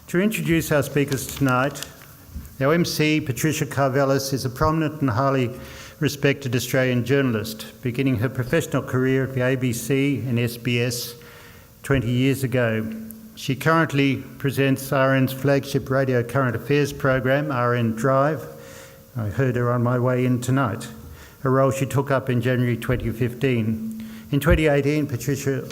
To introduce our speakers tonight, our MC, Patricia Karvelas, is a prominent and highly respected Australian journalist, beginning her professional career at the ABC and SBS 20 years ago. She currently presents RN's flagship radio current affairs program, RN Drive. I heard her on my way in tonight, a role she took up in January 2015. In 2018, Patricia,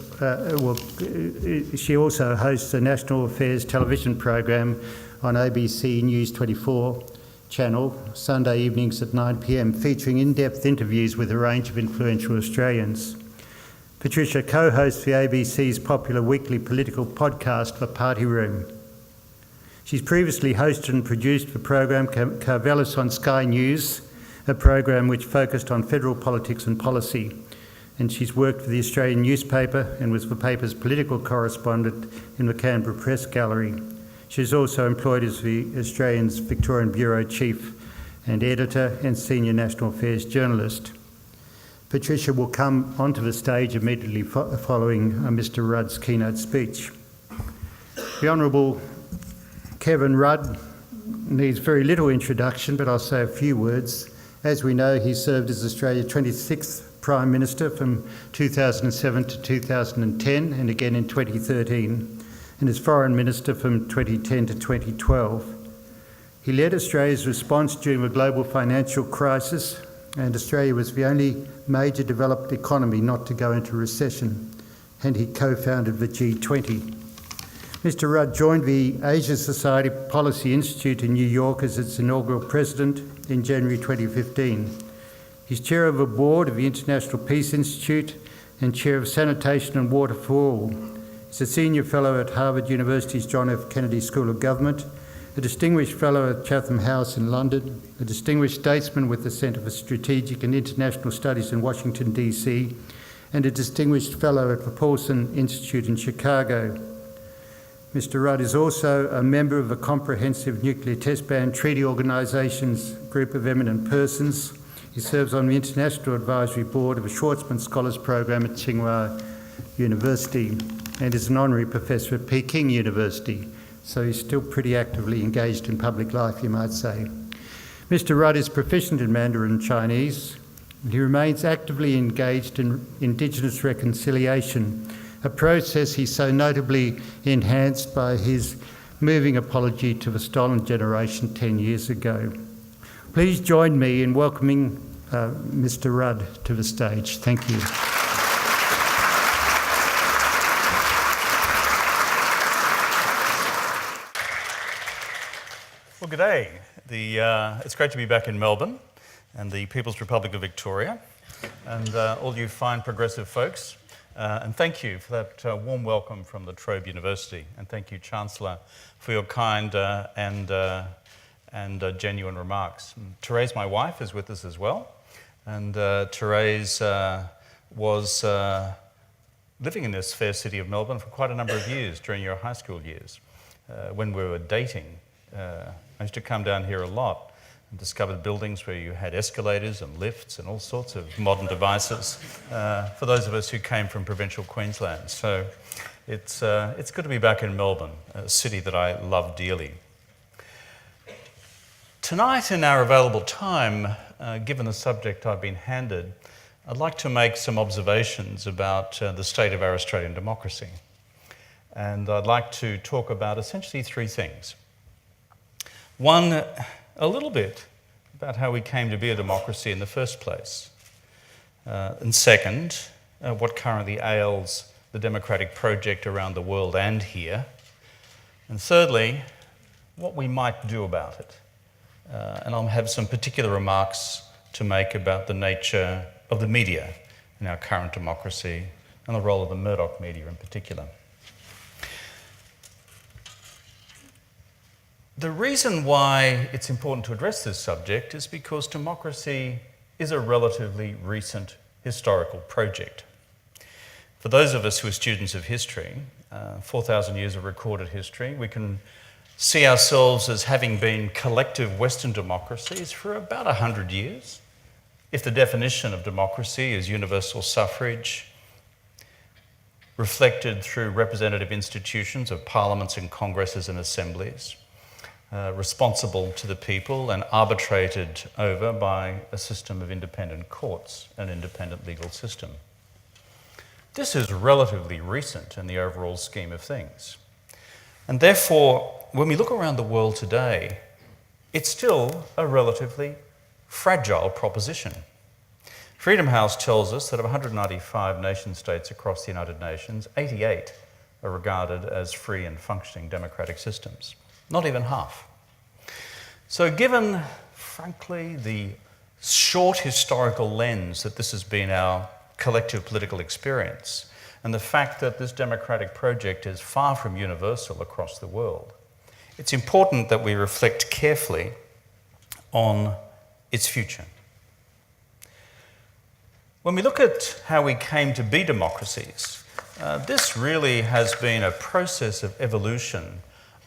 she also hosts a national affairs television program on ABC News 24 channel, Sunday evenings at 9 p.m, featuring in-depth interviews with a range of influential Australians. Patricia co-hosts the ABC's popular weekly political podcast, The Party Room. She's previously hosted and produced the program Karvelas on Sky News, a program which focused on federal politics and policy. And she's worked for the Australian newspaper and was the paper's political correspondent in the Canberra Press Gallery. She's also employed as the Australian's Victorian Bureau Chief and Editor and Senior National Affairs Journalist. Patricia will come onto the stage immediately following Mr Rudd's keynote speech. The Honourable Kevin Rudd needs very little introduction, but I'll say a few words. As we know, he served as Australia's 26th Prime Minister from 2007 to 2010 and again in 2013, and as Foreign Minister from 2010 to 2012. He led Australia's response during the global financial crisis, and Australia was the only major developed economy not to go into recession, and he co-founded the G20. Mr Rudd joined the Asia Society Policy Institute in New York as its inaugural president in January 2015. He's chair of the board of the International Peace Institute and chair of Sanitation and Water for All. He's a senior fellow at Harvard University's John F. Kennedy School of Government, a distinguished fellow at Chatham House in London, a distinguished statesman with the Centre for Strategic and International Studies in Washington, D.C., and a distinguished fellow at the Paulson Institute in Chicago. Mr Rudd is also a member of the Comprehensive Nuclear Test Ban Treaty Organisation's group of eminent persons. He serves on the International Advisory Board of the Schwarzman Scholars Program at Tsinghua University and is an honorary professor at Peking University, so he's still pretty actively engaged in public life, you might say. Mr Rudd is proficient in Mandarin Chinese, and he remains actively engaged in Indigenous reconciliation, a process he so notably enhanced by his moving apology to the stolen generation 10 years ago. Please join me in welcoming Mr Rudd to the stage. Thank you. Well, good day. It's great to be back in Melbourne and the People's Republic of Victoria and all you fine progressive folks. And thank you for that warm welcome from La Trobe University. And thank you, Chancellor, for your kind and genuine remarks. Therese, my wife, is with us as well. And Therese was living in this fair city of Melbourne for quite a number of years during your high school years. When we were dating, I used to come down here a lot and discovered buildings where you had escalators and lifts and all sorts of modern devices for those of us who came from provincial Queensland. So it's good to be back in Melbourne, a city that I love dearly. Tonight, in our available time, given the subject I've been handed, I'd like to make some observations about the state of our Australian democracy. And I'd like to talk about essentially three things. One, a little bit about how we came to be a democracy in the first place. And second, what currently ails the democratic project around the world and here. And thirdly, what we might do about it. And I'll have some particular remarks to make about the nature of the media in our current democracy and the role of the Murdoch media in particular. The reason why it's important to address this subject is because democracy is a relatively recent historical project. For those of us who are students of history, 4,000 years of recorded history, we can see ourselves as having been collective Western democracies for about 100 years. If the definition of democracy is universal suffrage, reflected through representative institutions of parliaments and congresses and assemblies, responsible to the people and arbitrated over by a system of independent courts, an independent legal system. This is relatively recent in the overall scheme of things. And therefore, when we look around the world today, it's still a relatively fragile proposition. Freedom House tells us that of 195 nation-states across the United Nations, 88 are regarded as free and functioning democratic systems. Not even half. So given, frankly, the short historical lens that this has been our collective political experience, and the fact that this democratic project is far from universal across the world, it's important that we reflect carefully on its future. When we look at how we came to be democracies, this really has been a process of evolution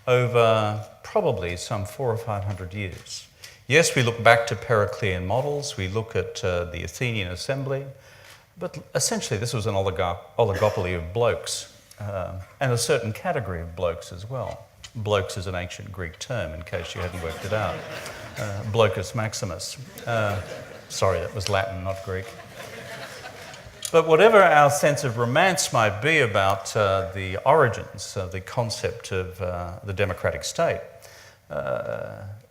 over probably some 400 or 500 years. Yes, we look back to Periclean models, we look at the Athenian assembly, but essentially this was an oligopoly of blokes, and a certain category of blokes as well. Blokes is an ancient Greek term, in case you hadn't worked it out. Blocus Maximus. Sorry, that was Latin, not Greek. But whatever our sense of romance might be about the origins of the concept of the democratic state,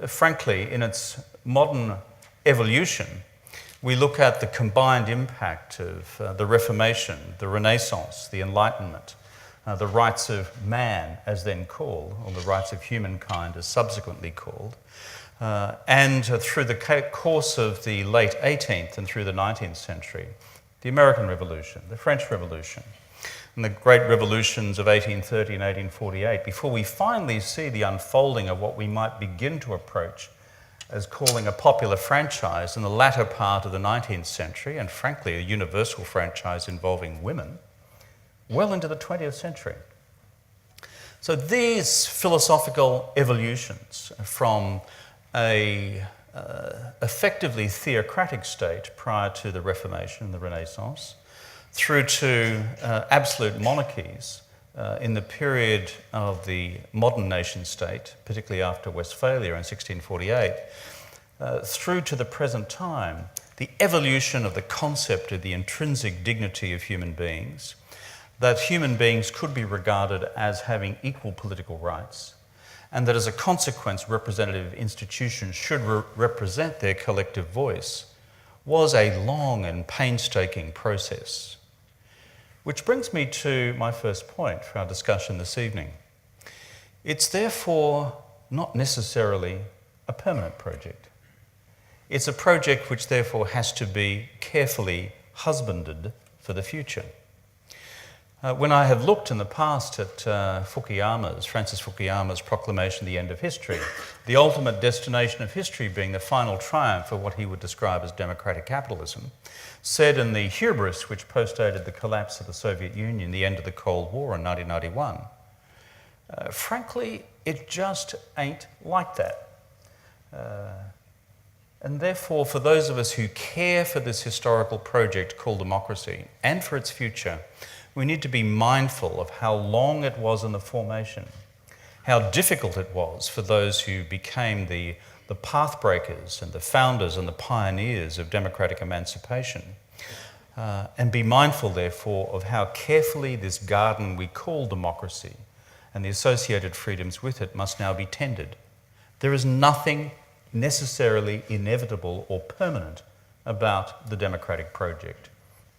frankly, in its modern evolution, we look at the combined impact of the Reformation, the Renaissance, the Enlightenment, the rights of man, as then called, or the rights of humankind, as subsequently called, and through the course of the late 18th and through the 19th century, the American Revolution, the French Revolution, and the great revolutions of 1830 and 1848, before we finally see the unfolding of what we might begin to approach as calling a popular franchise in the latter part of the 19th century, and frankly a universal franchise involving women, well into the 20th century. So these philosophical evolutions from a effectively theocratic state prior to the Reformation and the Renaissance, through to absolute monarchies in the period of the modern nation state, particularly after Westphalia in 1648, through to the present time, the evolution of the concept of the intrinsic dignity of human beings, that human beings could be regarded as having equal political rights, and that as a consequence representative institutions should represent their collective voice, was a long and painstaking process. Which brings me to my first point for our discussion this evening. It's therefore not necessarily a permanent project. It's a project which therefore has to be carefully husbanded for the future. When I have looked in the past at Francis Fukuyama's proclamation, The End of History, the ultimate destination of history being the final triumph of what he would describe as democratic capitalism, said in the hubris which postdated the collapse of the Soviet Union, the end of the Cold War in 1991, frankly, it just ain't like that. And therefore, for those of us who care for this historical project called democracy and for its future, we need to be mindful of how long it was in the formation, how difficult it was for those who became the path breakers and the founders and the pioneers of democratic emancipation, and be mindful, therefore, of how carefully this garden we call democracy and the associated freedoms with it must now be tended. There is nothing necessarily inevitable or permanent about the democratic project.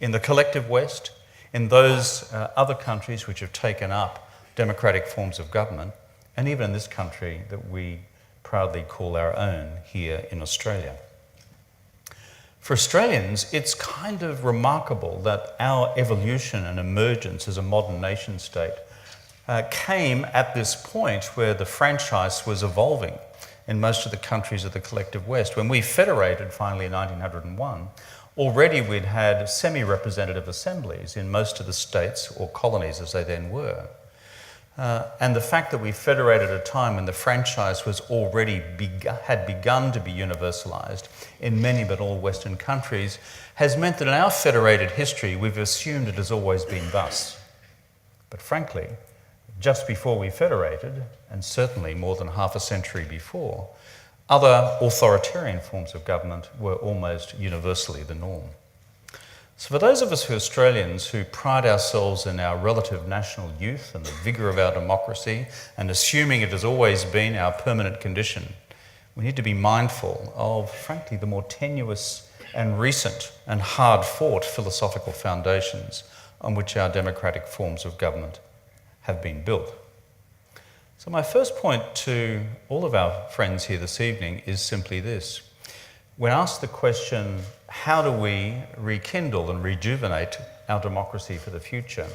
In the collective West, in those other countries which have taken up democratic forms of government, and even in this country that we proudly call our own here in Australia. For Australians, it's kind of remarkable that our evolution and emergence as a modern nation state came at this point where the franchise was evolving in most of the countries of the collective West. When we federated finally in 1901, already we'd had semi-representative assemblies in most of the states, or colonies as they then were. And the fact that we federated at a time when the franchise was already had begun to be universalised in many but all Western countries has meant that in our federated history we've assumed it has always been thus. But frankly, just before we federated, and certainly more than half a century before, other authoritarian forms of government were almost universally the norm. So for those of us who are Australians who pride ourselves in our relative national youth and the vigour of our democracy, and assuming it has always been our permanent condition, we need to be mindful of, frankly, the more tenuous and recent and hard-fought philosophical foundations on which our democratic forms of government have been built. So my first point to all of our friends here this evening is simply this. When asked the question, how do we rekindle and rejuvenate our democracy for the future,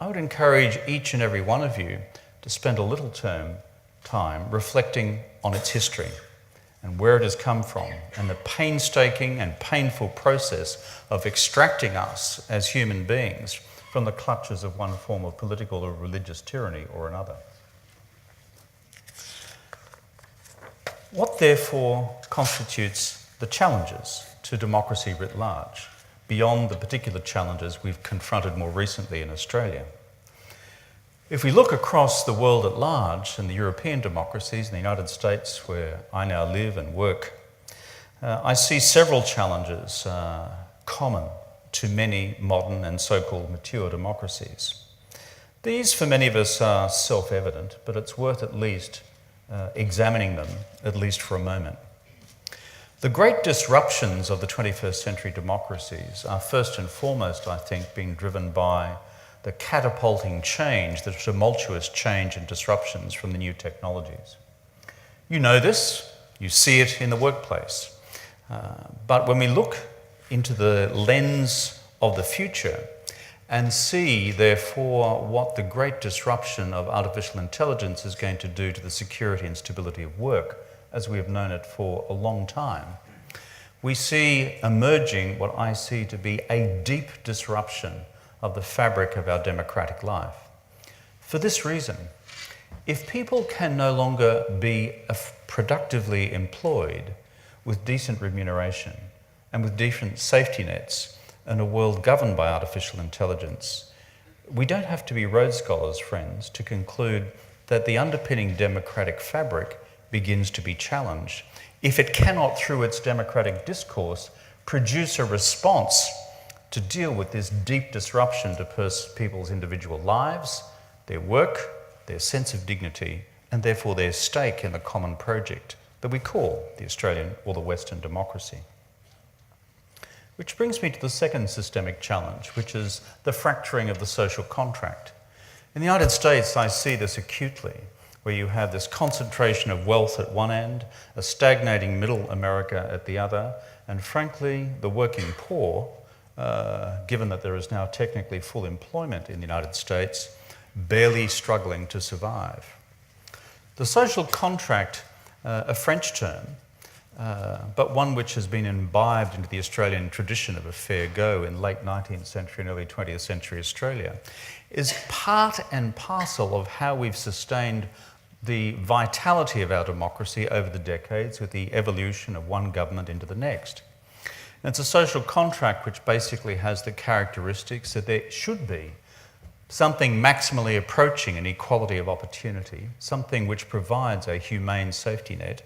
I would encourage each and every one of you to spend a little time reflecting on its history and where it has come from, and the painstaking and painful process of extracting us as human beings from the clutches of one form of political or religious tyranny or another. What therefore constitutes the challenges to democracy writ large, beyond the particular challenges we've confronted more recently in Australia? If we look across the world at large, and the European democracies, in the United States, where I now live and work, I see several challenges common to many modern and so-called mature democracies. These, for many of us, are self-evident, but it's worth at least examining them, at least for a moment. The great disruptions of the 21st century democracies are first and foremost, I think, being driven by the catapulting change, the tumultuous change and disruptions from the new technologies. You know this, you see it in the workplace. But when we look into the lens of the future and see, therefore, what the great disruption of artificial intelligence is going to do to the security and stability of work, as we have known it for a long time, we see emerging what I see to be a deep disruption of the fabric of our democratic life. For this reason, if people can no longer be productively employed with decent remuneration and with decent safety nets in a world governed by artificial intelligence, we don't have to be Rhodes Scholars, friends, to conclude that the underpinning democratic fabric begins to be challenged if it cannot, through its democratic discourse, produce a response to deal with this deep disruption to people's individual lives, their work, their sense of dignity, and therefore their stake in the common project that we call the Australian or the Western democracy. Which brings me to the second systemic challenge, which is the fracturing of the social contract. In the United States, I see this acutely, where you have this concentration of wealth at one end, a stagnating middle America at the other, and frankly, the working poor, given that there is now technically full employment in the United States, barely struggling to survive. The social contract, a French term, but one which has been imbibed into the Australian tradition of a fair go in late 19th century and early 20th century Australia, is part and parcel of how we've sustained the vitality of our democracy over the decades with the evolution of one government into the next. And it's a social contract which basically has the characteristics that there should be something maximally approaching an equality of opportunity, something which provides a humane safety net,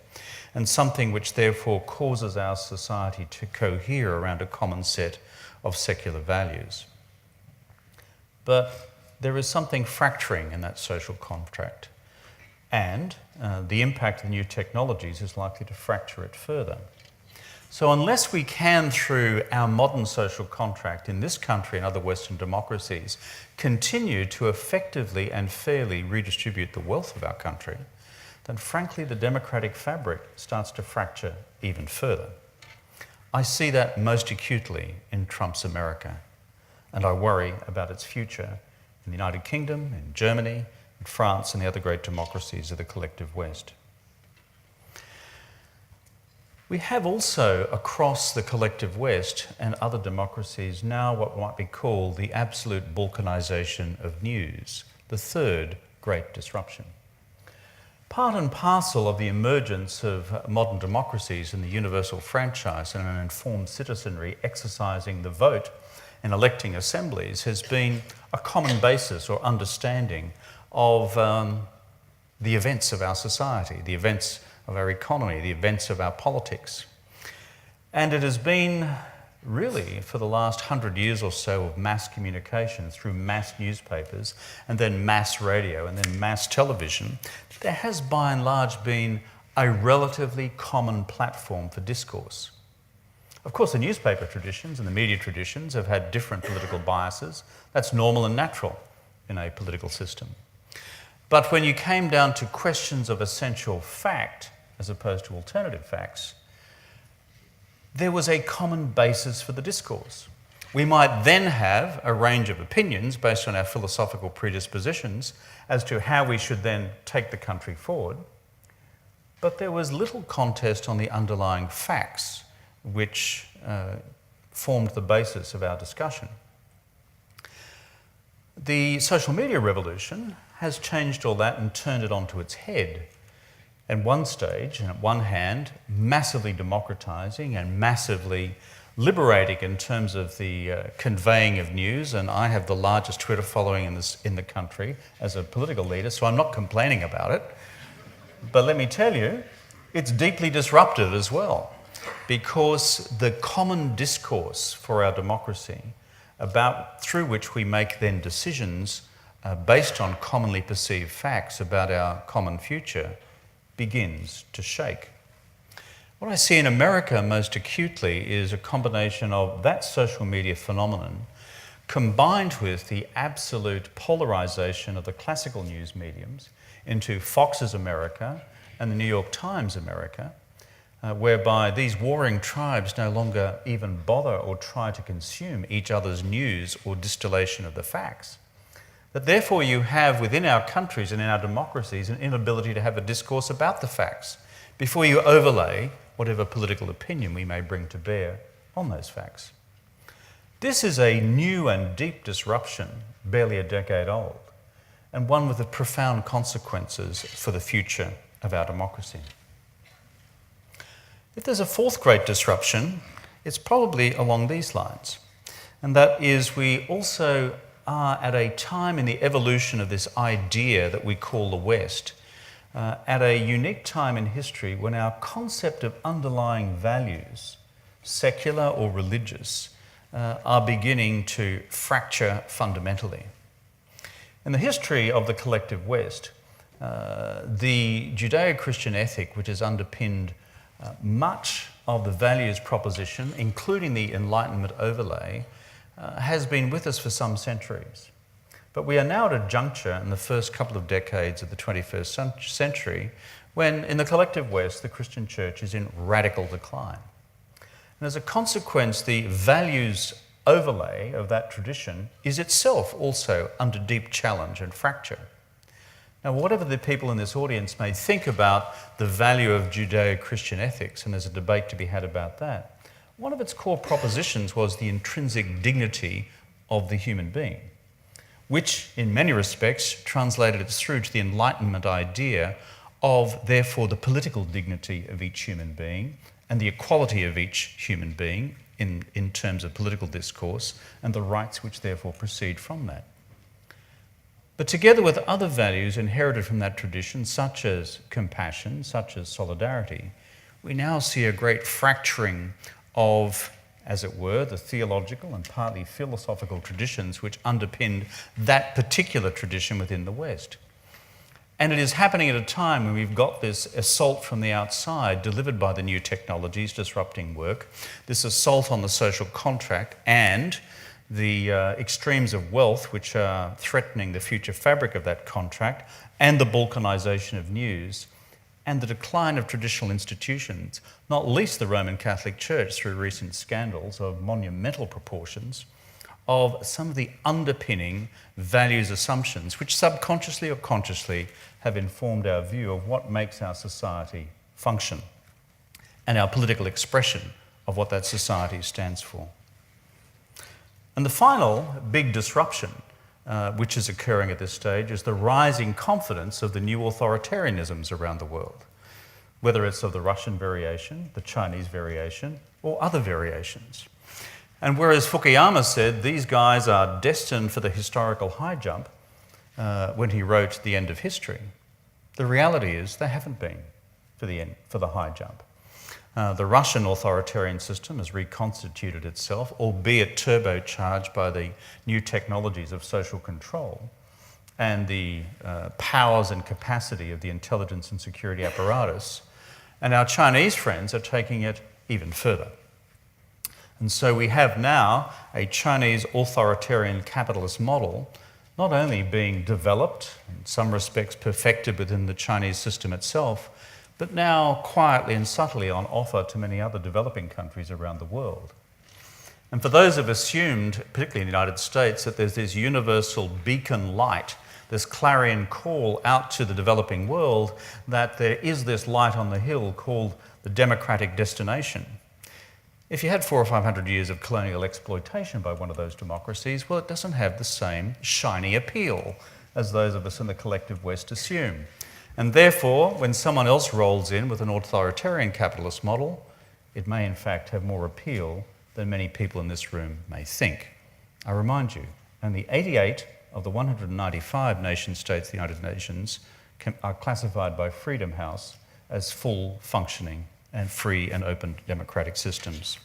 and something which therefore causes our society to cohere around a common set of secular values. But there is something fracturing in that social contract, and the impact of the new technologies is likely to fracture it further. So unless we can, through our modern social contract in this country and other Western democracies, continue to effectively and fairly redistribute the wealth of our country, then frankly the democratic fabric starts to fracture even further. I see that most acutely in Trump's America, and I worry about its future in the United Kingdom, in Germany, in France, and the other great democracies of the collective West. We have also, across the collective West and other democracies, now what might be called the absolute balkanisation of news, the third great disruption. Part and parcel of the emergence of modern democracies and the universal franchise and an informed citizenry exercising the vote in electing assemblies has been a common basis or understanding of the events of our society, the events of our economy, the events of our politics. And it has been really for the last 100 years or so of mass communication through mass newspapers and then mass radio and then mass television, there has by and large been a relatively common platform for discourse. Of course, the newspaper traditions and the media traditions have had different political biases. That's normal and natural in a political system. But when you came down to questions of essential fact as opposed to alternative facts, there was a common basis for the discourse. We might then have a range of opinions based on our philosophical predispositions as to how we should then take the country forward, but there was little contest on the underlying facts which formed the basis of our discussion. The social media revolution has changed all that and turned it onto its head. At one stage, and at one hand, massively democratising and massively liberating in terms of the conveying of news, and I have the largest Twitter following in the country as a political leader, so I'm not complaining about it. But let me tell you, it's deeply disruptive as well, because the common discourse for our democracy through which we make then decisions based on commonly perceived facts about our common future begins to shake. What I see in America most acutely is a combination of that social media phenomenon combined with the absolute polarisation of the classical news mediums into Fox's America and the New York Times America, whereby these warring tribes no longer even bother or try to consume each other's news or distillation of the facts. That therefore you have within our countries and in our democracies an inability to have a discourse about the facts before you overlay whatever political opinion we may bring to bear on those facts. This is a new and deep disruption, barely a decade old, and one with profound consequences for the future of our democracy. If there's a fourth great disruption, it's probably along these lines, and that is we also are at a time in the evolution of this idea that we call the West, at a unique time in history when our concept of underlying values, secular or religious, are beginning to fracture fundamentally. In the history of the collective West, the Judeo-Christian ethic, which has underpinned much of the values proposition, including the Enlightenment overlay, has been with us for some centuries. But we are now at a juncture in the first couple of decades of the 21st century when, in the collective West, the Christian church is in radical decline. And as a consequence, the values overlay of that tradition is itself also under deep challenge and fracture. Now, whatever the people in this audience may think about the value of Judeo-Christian ethics, and there's a debate to be had about that, one of its core propositions was the intrinsic dignity of the human being, which in many respects translated it through to the Enlightenment idea of, therefore, the political dignity of each human being and the equality of each human being in terms of political discourse and the rights which therefore proceed from that. But together with other values inherited from that tradition, such as compassion, such as solidarity, we now see a great fracturing of, as it were, the theological and partly philosophical traditions which underpinned that particular tradition within the West. And it is happening at a time when we've got this assault from the outside delivered by the new technologies disrupting work, this assault on the social contract and the extremes of wealth which are threatening the future fabric of that contract, and the balkanisation of news, and the decline of traditional institutions, not least the Roman Catholic Church through recent scandals of monumental proportions, of some of the underpinning values assumptions which subconsciously or consciously have informed our view of what makes our society function and our political expression of what that society stands for. And the final big disruption which is occurring at this stage is the rising confidence of the new authoritarianisms around the world, whether it's of the Russian variation, the Chinese variation, or other variations. And whereas Fukuyama said these guys are destined for the historical high jump when he wrote The End of History, the reality is they haven't been for the high jump. The Russian authoritarian system has reconstituted itself, albeit turbocharged by the new technologies of social control and the powers and capacity of the intelligence and security apparatus. And our Chinese friends are taking it even further. And so we have now a Chinese authoritarian capitalist model not only being developed, in some respects perfected within the Chinese system itself, but now quietly and subtly on offer to many other developing countries around the world. And for those who have assumed, particularly in the United States, that there's this universal beacon light, this clarion call out to the developing world, that there is this light on the hill called the democratic destination. If you had 400 or 500 years of colonial exploitation by one of those democracies, well, it doesn't have the same shiny appeal as those of us in the collective West assume. And therefore, when someone else rolls in with an authoritarian capitalist model, it may in fact have more appeal than many people in this room may think. I remind you, only 88 of the 195 nation-states of the United Nations are classified by Freedom House as full functioning and free and open democratic systems.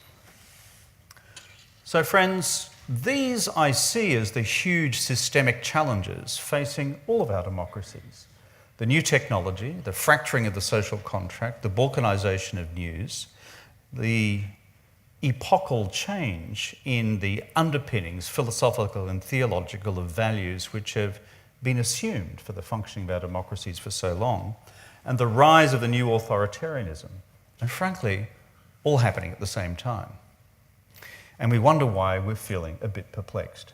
So friends, these I see as the huge systemic challenges facing all of our democracies. The new technology, the fracturing of the social contract, the balkanization of news, the epochal change in the underpinnings, philosophical and theological, of values which have been assumed for the functioning of our democracies for so long, and the rise of the new authoritarianism. And frankly, all happening at the same time. And we wonder why we're feeling a bit perplexed.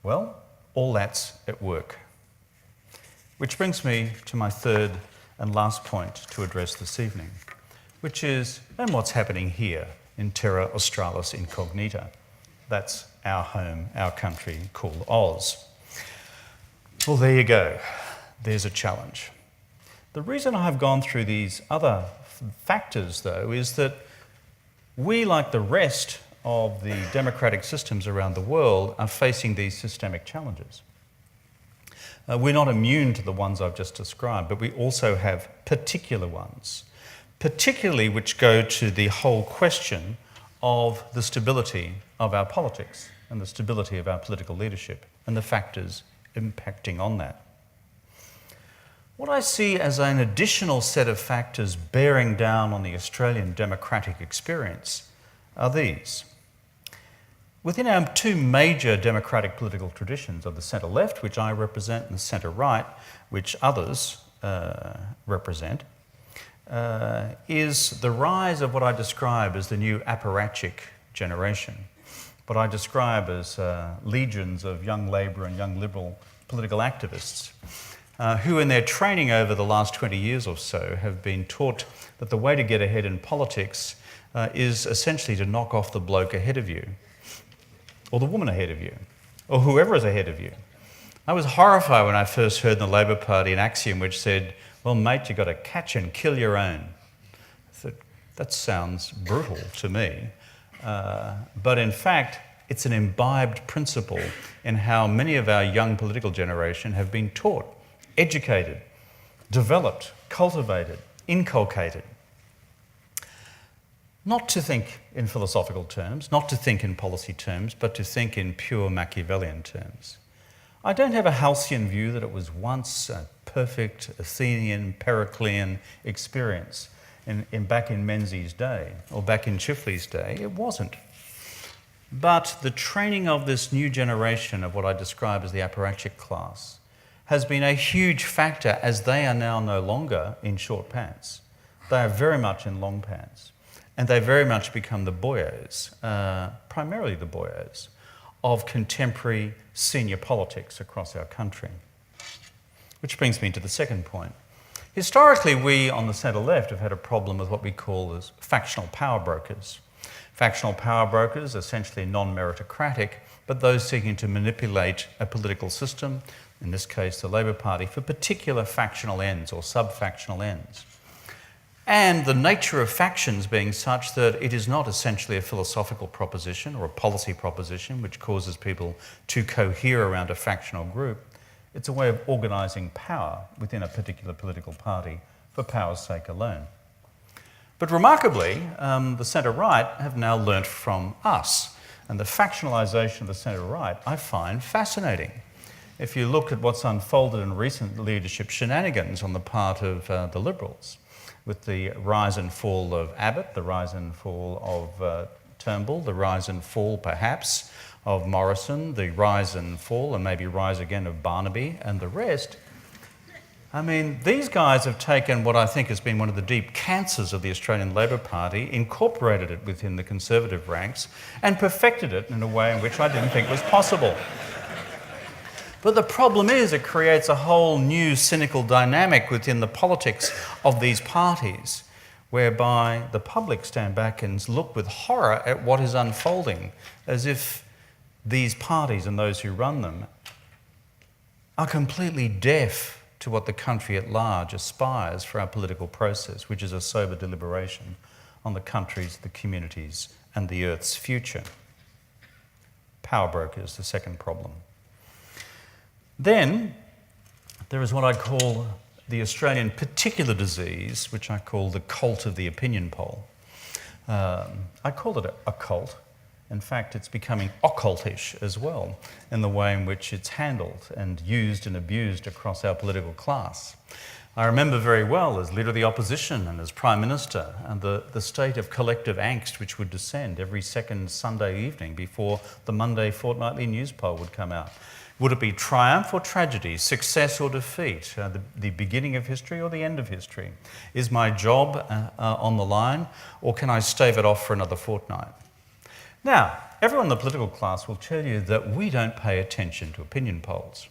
Well, all that's at work. Which brings me to my third and last point to address this evening, which is, and what's happening here in Terra Australis Incognita. That's our home, our country called Oz. Well, there you go. There's a challenge. The reason I've gone through these other factors, though, is that we, like the rest of the democratic systems around the world, are facing these systemic challenges. We're not immune to the ones I've just described, but we also have particular ones, particularly which go to the whole question of the stability of our politics and the stability of our political leadership and the factors impacting on that. What I see as an additional set of factors bearing down on the Australian democratic experience are these. Within our two major democratic political traditions of the centre-left, which I represent, and the centre-right, which others represent, is the rise of what I describe as the new apparatchik generation, what I describe as legions of young Labor and young Liberal political activists, who in their training over the last 20 years or so have been taught that the way to get ahead in politics is essentially to knock off the bloke ahead of you, or the woman ahead of you, or whoever is ahead of you. I was horrified when I first heard in the Labor Party an axiom which said, well, mate, you've got to catch and kill your own. I thought, that sounds brutal to me. But in fact, it's an imbibed principle in how many of our young political generation have been taught, educated, developed, cultivated, inculcated. Not to think in philosophical terms, not to think in policy terms, but to think in pure Machiavellian terms. I don't have a halcyon view that it was once a perfect Athenian, Periclean experience back in Menzies' day or back in Chifley's day. It wasn't. But the training of this new generation of what I describe as the apparatchik class has been a huge factor, as they are now no longer in short pants. They are very much in long pants. And they very much become the boyos, primarily the boyos, of contemporary senior politics across our country. Which brings me to the second point. Historically, we on the centre-left have had a problem with what we call as factional power brokers. Factional power brokers, essentially non-meritocratic, but those seeking to manipulate a political system, in this case the Labor Party, for particular factional ends or sub-factional ends. and the nature of factions being such that it is not essentially a philosophical proposition or a policy proposition which causes people to cohere around a factional group. It's a way of organising power within a particular political party for power's sake alone. But remarkably, the centre-right have now learnt from us, and the factionalisation of the centre-right I find fascinating. If you look at what's unfolded in recent leadership shenanigans on the part of the Liberals, with the rise and fall of Abbott, the rise and fall of Turnbull, the rise and fall perhaps of Morrison, the rise and fall and maybe rise again of Barnaby and the rest. I mean, these guys have taken what I think has been one of the deep cancers of the Australian Labor Party, incorporated it within the Conservative ranks and perfected it in a way in which I didn't think was possible. But the problem is it creates a whole new cynical dynamic within the politics of these parties, whereby the public stand back and look with horror at what is unfolding, as if these parties and those who run them are completely deaf to what the country at large aspires for our political process, which is a sober deliberation on the country's, the communities, and the earth's future. Power brokers, the second problem. Then there is what I call the Australian particular disease, which I call the cult of the opinion poll. I call it a cult. In fact, it's becoming occultish as well in the way in which it's handled and used and abused across our political class. I remember very well as Leader of the Opposition and as Prime Minister and the state of collective angst which would descend every second Sunday evening before the Monday fortnightly news poll would come out. Would it be triumph or tragedy, success or defeat, the beginning of history or the end of history? Is my job on the line, or can I stave it off for another fortnight? Now, everyone in the political class will tell you that we don't pay attention to opinion polls,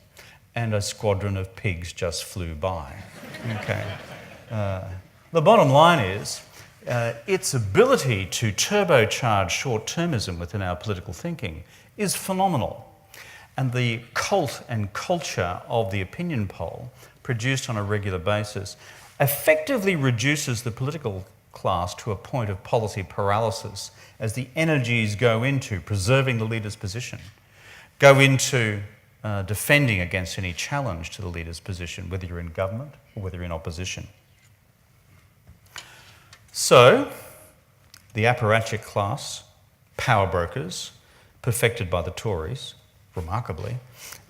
and a squadron of pigs just flew by. Okay. The bottom line is its ability to turbocharge short-termism within our political thinking is phenomenal. And the cult and culture of the opinion poll, produced on a regular basis, effectively reduces the political class to a point of policy paralysis as the energies go into preserving the leader's position, go into defending against any challenge to the leader's position, whether you're in government or whether you're in opposition. So, the apparatchik class, power brokers, perfected by the Tories, remarkably,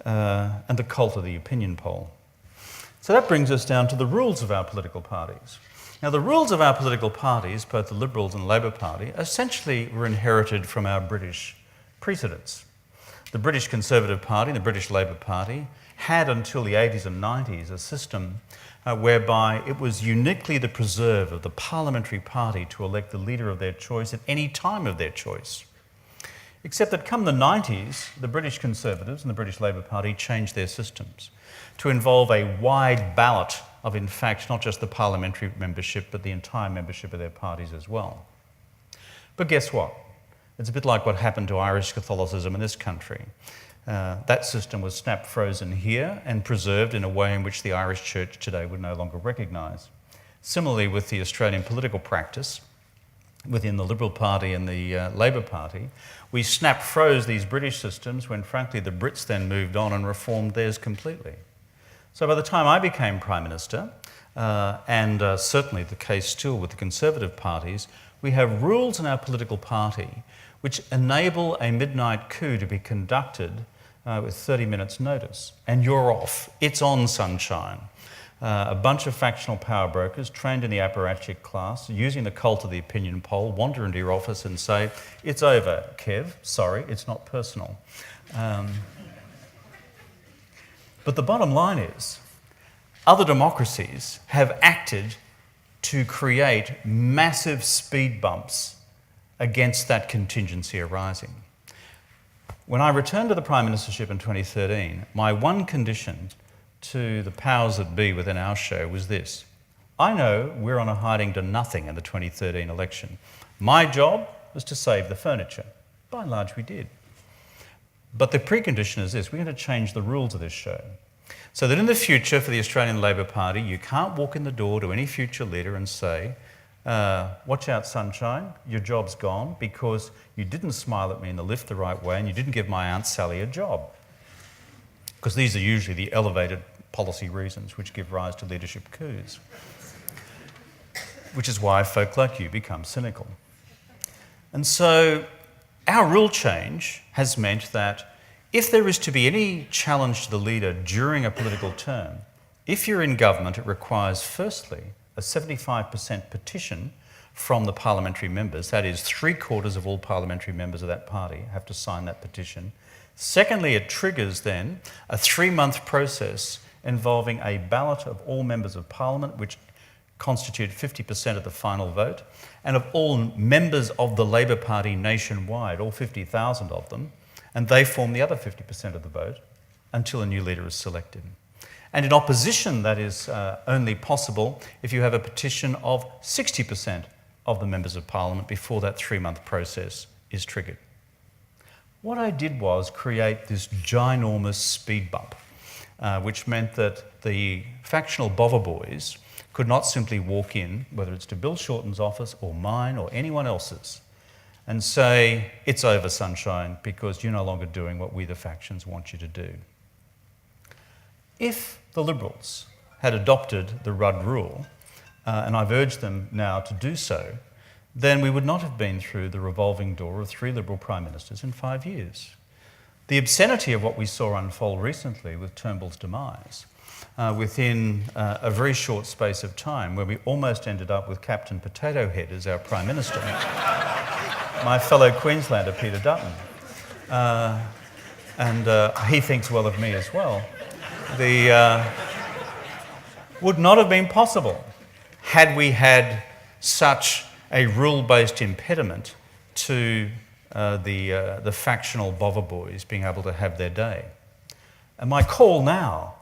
and the cult of the opinion poll. So that brings us down to the rules of our political parties. Now, the rules of our political parties, both the Liberals and Labor Party, essentially were inherited from our British precedents. The British Conservative Party and the British Labor Party had until the 80s and 90s a system whereby it was uniquely the preserve of the parliamentary party to elect the leader of their choice at any time of their choice. Except that come the 90s, the British Conservatives and the British Labor Party changed their systems to involve a wide ballot of, in fact, not just the parliamentary membership, but the entire membership of their parties as well. But guess what? It's a bit like what happened to Irish Catholicism in this country. That system was snap frozen here and preserved in a way in which the Irish Church today would no longer recognise. Similarly with the Australian political practice, within the Liberal Party and the Labor Party, we snap froze these British systems when, frankly, the Brits then moved on and reformed theirs completely. So by the time I became Prime Minister, and certainly the case still with the Conservative parties, we have rules in our political party which enable a midnight coup to be conducted with 30 minutes notice. And you're off. It's on, sunshine. A bunch of factional power brokers trained in the apparatchik class, using the cult of the opinion poll, wander into your office and say, "It's over, Kev. Sorry, it's not personal." But the bottom line is, other democracies have acted to create massive speed bumps against that contingency arising. When I returned to the Prime Ministership in 2013, my one condition to the powers that be within our show was this: I know we're on a hiding to nothing in the 2013 election. My job was to save the furniture. By and large, we did. But the precondition is this: we're going to change the rules of this show so that in the future for the Australian Labor Party, you can't walk in the door to any future leader and say, watch out, sunshine, your job's gone because you didn't smile at me in the lift the right way and you didn't give my Aunt Sally a job. Because these are usually the elevated policy reasons which give rise to leadership coups. Which is why folk like you become cynical. And so our rule change has meant that if there is to be any challenge to the leader during a political term, if you're in government, it requires firstly a 75% petition from the parliamentary members. That is, 3/4 of all parliamentary members of that party have to sign that petition. Secondly, it triggers then a 3-month process involving a ballot of all members of parliament, which constitute 50% of the final vote, and of all members of the Labor Party nationwide, all 50,000 of them, and they form the other 50% of the vote until a new leader is selected. And in opposition, that is only possible if you have a petition of 60% of the members of parliament before that 3-month process is triggered. What I did was create this ginormous speed bump, which meant that the factional bother boys could not simply walk in, whether it's to Bill Shorten's office or mine or anyone else's, and say, it's over, sunshine, because you're no longer doing what we, the factions, want you to do. If the Liberals had adopted the Rudd rule, and I've urged them now to do so, then we would not have been through the revolving door of 3 Liberal Prime Ministers in 5 years. The obscenity of what we saw unfold recently with Turnbull's demise, within a very short space of time, where we almost ended up with Captain Potato Head as our Prime Minister, my fellow Queenslander Peter Dutton, and he thinks well of me as well, would not have been possible had we had such a rule-based impediment to the factional bother boys being able to have their day. And my call now,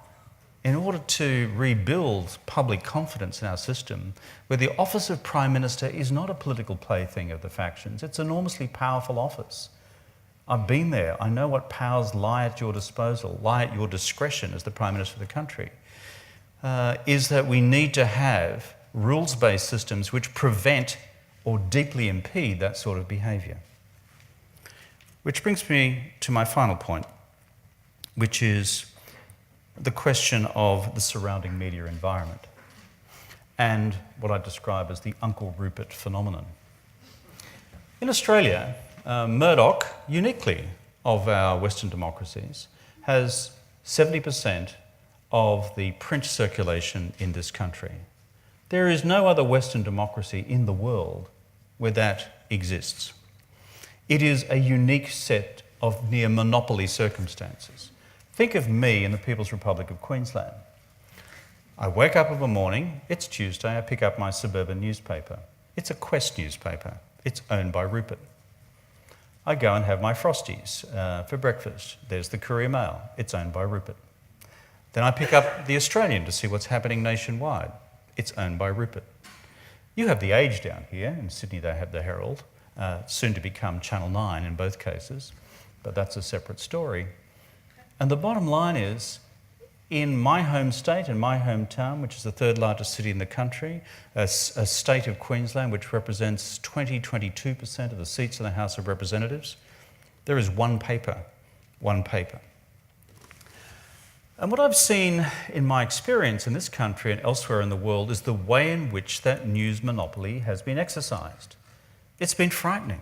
in order to rebuild public confidence in our system, where the office of Prime Minister is not a political plaything of the factions, it's an enormously powerful office. I've been there. I know what powers lie at your disposal, lie at your discretion as the Prime Minister of the country, is that we need to have rules-based systems which prevent or deeply impede that sort of behaviour. Which brings me to my final point, which is the question of the surrounding media environment and what I describe as the Uncle Rupert phenomenon. In Australia, Murdoch, uniquely of our Western democracies, has 70% of the print circulation in this country. There is no other Western democracy in the world where that exists. It is a unique set of near monopoly circumstances. Think of me in the People's Republic of Queensland. I wake up of a morning, it's Tuesday, I pick up my suburban newspaper. It's a Quest newspaper. It's owned by Rupert. I go and have my Frosties for breakfast. There's the Courier Mail. It's owned by Rupert. Then I pick up the Australian to see what's happening nationwide. It's owned by Rupert. You have the Age down here. In Sydney they have the Herald, soon to become Channel 9 in both cases, but that's a separate story. And the bottom line is, in my home state, in my hometown, which is the 3rd largest city in the country, a state of Queensland which represents 22% of the seats in the House of Representatives, there is one paper. And what I've seen in my experience in this country and elsewhere in the world is the way in which that news monopoly has been exercised. It's been frightening.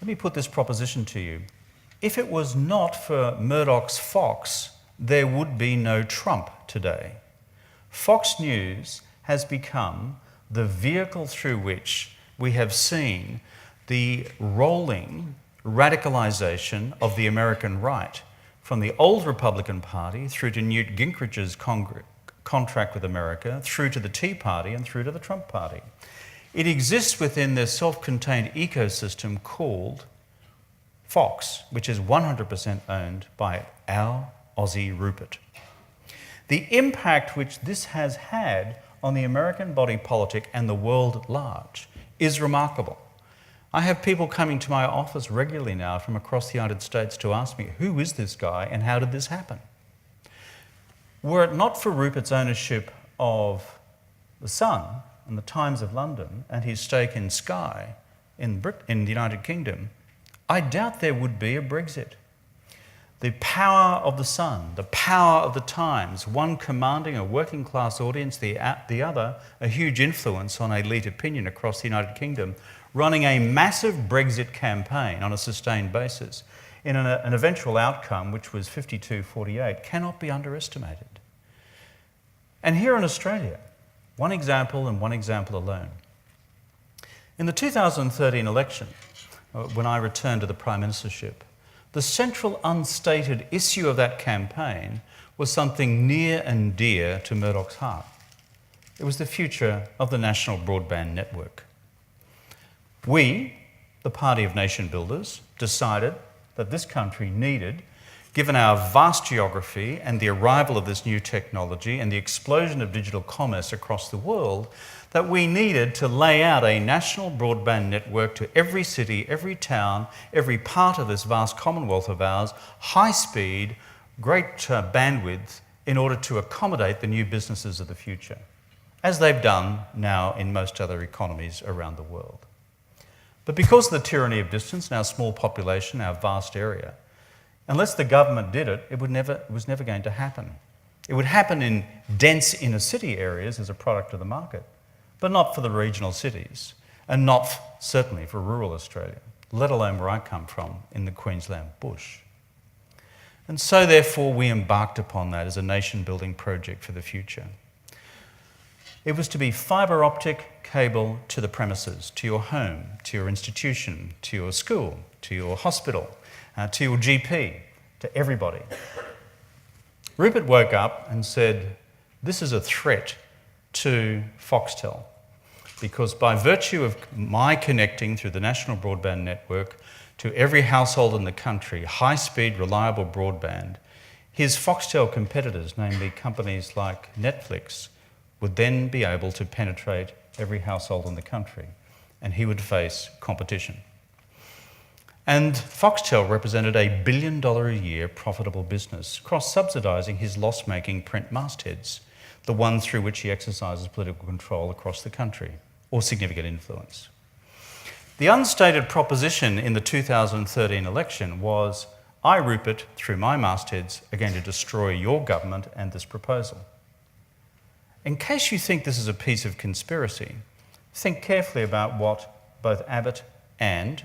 Let me put this proposition to you. If it was not for Murdoch's Fox, there would be no Trump today. Fox News has become the vehicle through which we have seen the rolling radicalisation of the American right, from the old Republican Party through to Newt Gingrich's contract with America, through to the Tea Party and through to the Trump Party. It exists within this self-contained ecosystem called Fox, which is 100% owned by our Aussie Rupert. The impact which this has had on the American body politic and the world at large is remarkable. I have people coming to my office regularly now from across the United States to ask me, who is this guy and how did this happen? Were it not for Rupert's ownership of The Sun, and the Times of London and his stake in Sky in the United Kingdom, I doubt there would be a Brexit. The power of the Sun, the power of the Times, one commanding a working class audience, the other a huge influence on elite opinion across the United Kingdom, running a massive Brexit campaign on a sustained basis in an eventual outcome which was 52-48 cannot be underestimated. And here in Australia, one example and one example alone. In the 2013 election, when I returned to the Prime Ministership, the central unstated issue of that campaign was something near and dear to Murdoch's heart. It was the future of the National Broadband Network. We, the Party of Nation Builders, decided that this country needed, given our vast geography and the arrival of this new technology and the explosion of digital commerce across the world, that we needed to lay out a national broadband network to every city, every town, every part of this vast Commonwealth of ours, high speed, great bandwidth, in order to accommodate the new businesses of the future, as they've done now in most other economies around the world. But because of the tyranny of distance and our small population, our vast area, unless the government did it, it was never going to happen. It would happen in dense inner city areas as a product of the market, but not for the regional cities, and not certainly for rural Australia, let alone where I come from in the Queensland bush. And so therefore we embarked upon that as a nation-building project for the future. It was to be fibre optic cable to the premises, to your home, to your institution, to your school, to your hospital, to your GP, to everybody. Rupert woke up and said, this is a threat to Foxtel, because by virtue of my connecting through the National Broadband Network to every household in the country, high-speed, reliable broadband, his Foxtel competitors, namely companies like Netflix, would then be able to penetrate every household in the country, and he would face competition. And Foxtel represented a $1 billion a year profitable business, cross-subsidising his loss-making print mastheads, the one through which he exercises political control across the country, or significant influence. The unstated proposition in the 2013 election was, I, Rupert, through my mastheads, are going to destroy your government and this proposal. In case you think this is a piece of conspiracy, think carefully about what both Abbott and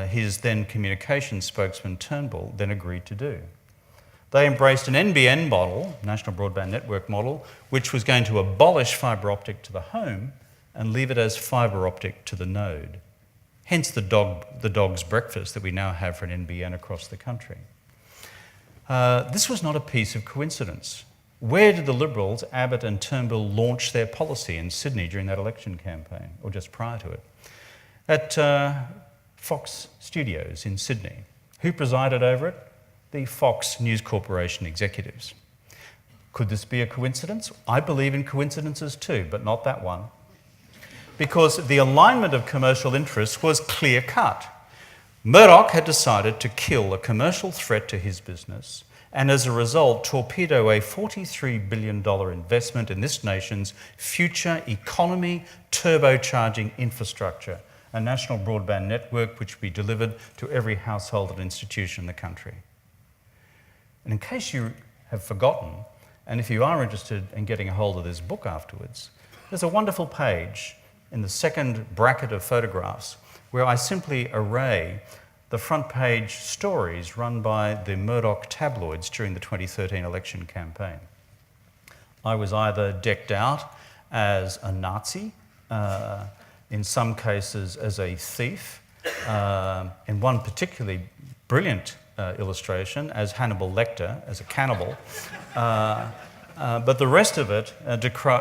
his then communications spokesman Turnbull then agreed to do. They embraced an NBN model, National Broadband Network model, which was going to abolish fibre optic to the home and leave it as fibre optic to the node. Hence the dog's breakfast that we now have for an NBN across the country. This was not a piece of coincidence. Where did the Liberals, Abbott and Turnbull, launch their policy in Sydney during that election campaign, or just prior to it? At Fox Studios in Sydney. Who presided over it? The Fox News Corporation executives. Could this be a coincidence? I believe in coincidences too, but not that one. Because the alignment of commercial interests was clear-cut. Murdoch had decided to kill a commercial threat to his business, and as a result torpedo a $43 billion investment in this nation's future economy turbocharging infrastructure, a national broadband network which will be delivered to every household and institution in the country. And in case you have forgotten, and if you are interested in getting a hold of this book afterwards, there's a wonderful page in the second bracket of photographs where I simply array the front page stories run by the Murdoch tabloids during the 2013 election campaign. I was either decked out as a Nazi, in some cases as a thief, in one particularly brilliant illustration as Hannibal Lecter, as a cannibal, but the rest of it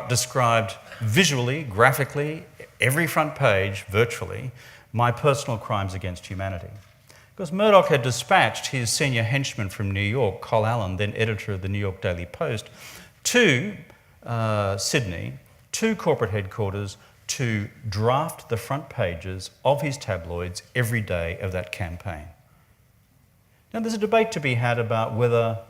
described visually, graphically, every front page, virtually, my personal crimes against humanity. Because Murdoch had dispatched his senior henchman from New York, Col Allen, then editor of the New York Daily Post, to Sydney, to corporate headquarters, to draft the front pages of his tabloids every day of that campaign. Now, there's a debate to be had about whether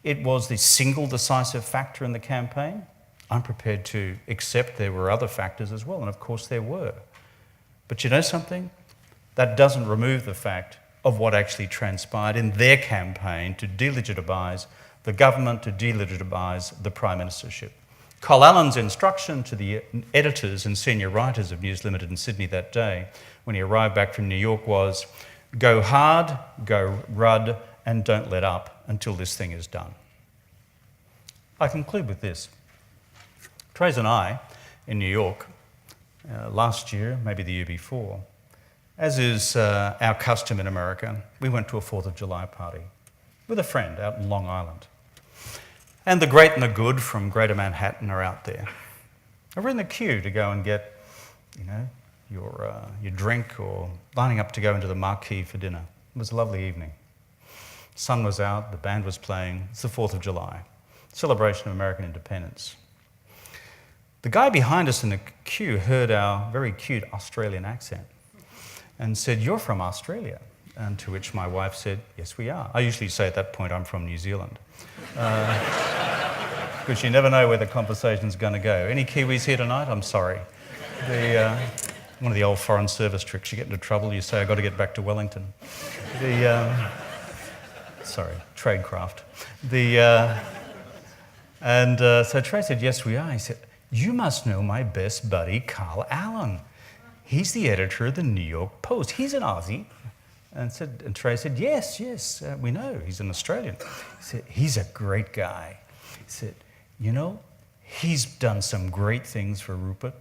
it was the single decisive factor in the campaign. I'm prepared to accept there were other factors as well, and of course there were. But you know something? That doesn't remove the fact of what actually transpired in their campaign to delegitimise the government, to delegitimise the Prime Ministership. Col Allen's instruction to the editors and senior writers of News Limited in Sydney that day, when he arrived back from New York, was go hard, go Rudd, and don't let up until this thing is done. I conclude with this. Trace and I, in New York, last year, maybe the year before, as is our custom in America, we went to a 4th of July party with a friend out in Long Island. And the great and the good from Greater Manhattan are out there. And we're in the queue to go and get, your drink or lining up to go into the marquee for dinner. It was a lovely evening. The sun was out, the band was playing. It's the 4th of July, celebration of American independence. The guy behind us in the queue heard our very cute Australian accent and said, "You're from Australia?" And to which my wife said, "Yes, we are." I usually say at that point, "I'm from New Zealand." Because you never know where the conversation's going to go. Any Kiwis here tonight? I'm sorry. One of the old Foreign Service tricks, you get into trouble, you say, "I've got to get back to Wellington." Sorry, tradecraft. So Trey said, "Yes, we are." He said, "You must know my best buddy, Carl Allen. He's the editor of the New York Post. He's an Aussie." And Trey said, yes, we know. He's an Australian. He said, "He's a great guy." He said, "He's done some great things for Rupert.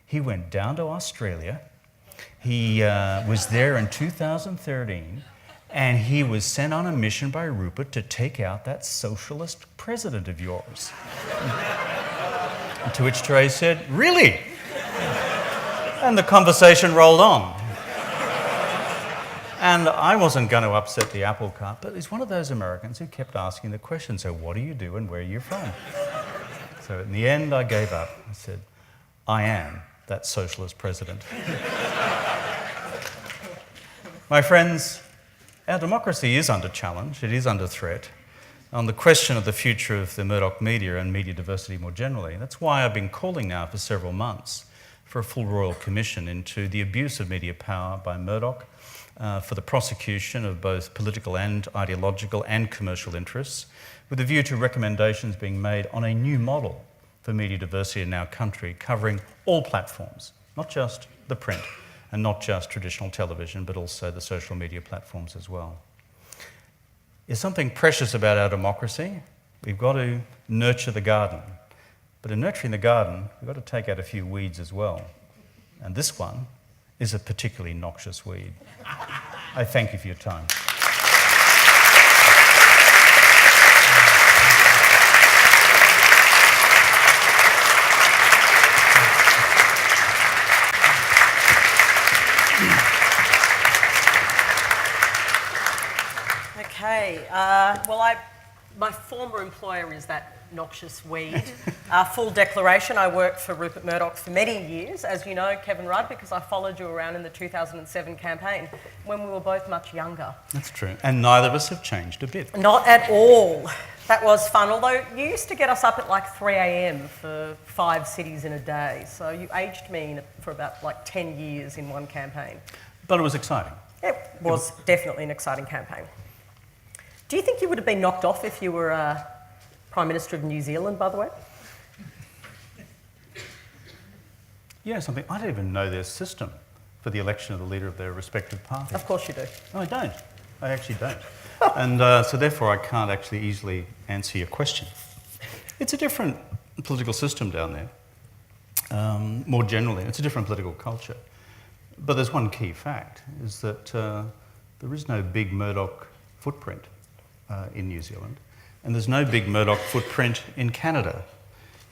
He went down to Australia. He was there in 2013, and he was sent on a mission by Rupert to take out that socialist president of yours." And to which Trey said, "Really?" And the conversation rolled on. And I wasn't going to upset the apple cart, but he's one of those Americans who kept asking the question, "So what do you do and where are you from?" So in the end, I gave up. I said, "I am that socialist president." My friends, our democracy is under challenge. It is under threat on the question of the future of the Murdoch media and media diversity more generally. That's why I've been calling now for several months for a full royal commission into the abuse of media power by Murdoch, for the prosecution of both political and ideological and commercial interests, with a view to recommendations being made on a new model for media diversity in our country, covering all platforms, not just the print and not just traditional television, but also the social media platforms as well. There's something precious about our democracy. We've got to nurture the garden. But in nurturing the garden, we've got to take out a few weeds as well. And this one is a particularly noxious weed. I thank you for your time. Okay, my former employer is that noxious weed. Full declaration, I worked for Rupert Murdoch for many years, as you know, Kevin Rudd, because I followed you around in the 2007 campaign when we were both much younger. That's true, and neither of us have changed a bit. Not at all. That was fun, although you used to get us up at like 3 a.m. for 5 cities in a day, so you aged me for about like 10 years in one campaign. But it was exciting. It was definitely an exciting campaign. Do you think you would have been knocked off if you were Prime Minister of New Zealand, by the way? Yeah, something. I don't even know their system for the election of the leader of their respective parties. Of course you do. No, I don't. I actually don't. And so therefore I can't actually easily answer your question. It's a different political system down there. More generally, it's a different political culture. But there's one key fact, is that there is no big Murdoch footprint in New Zealand, and there's no big Murdoch footprint in Canada.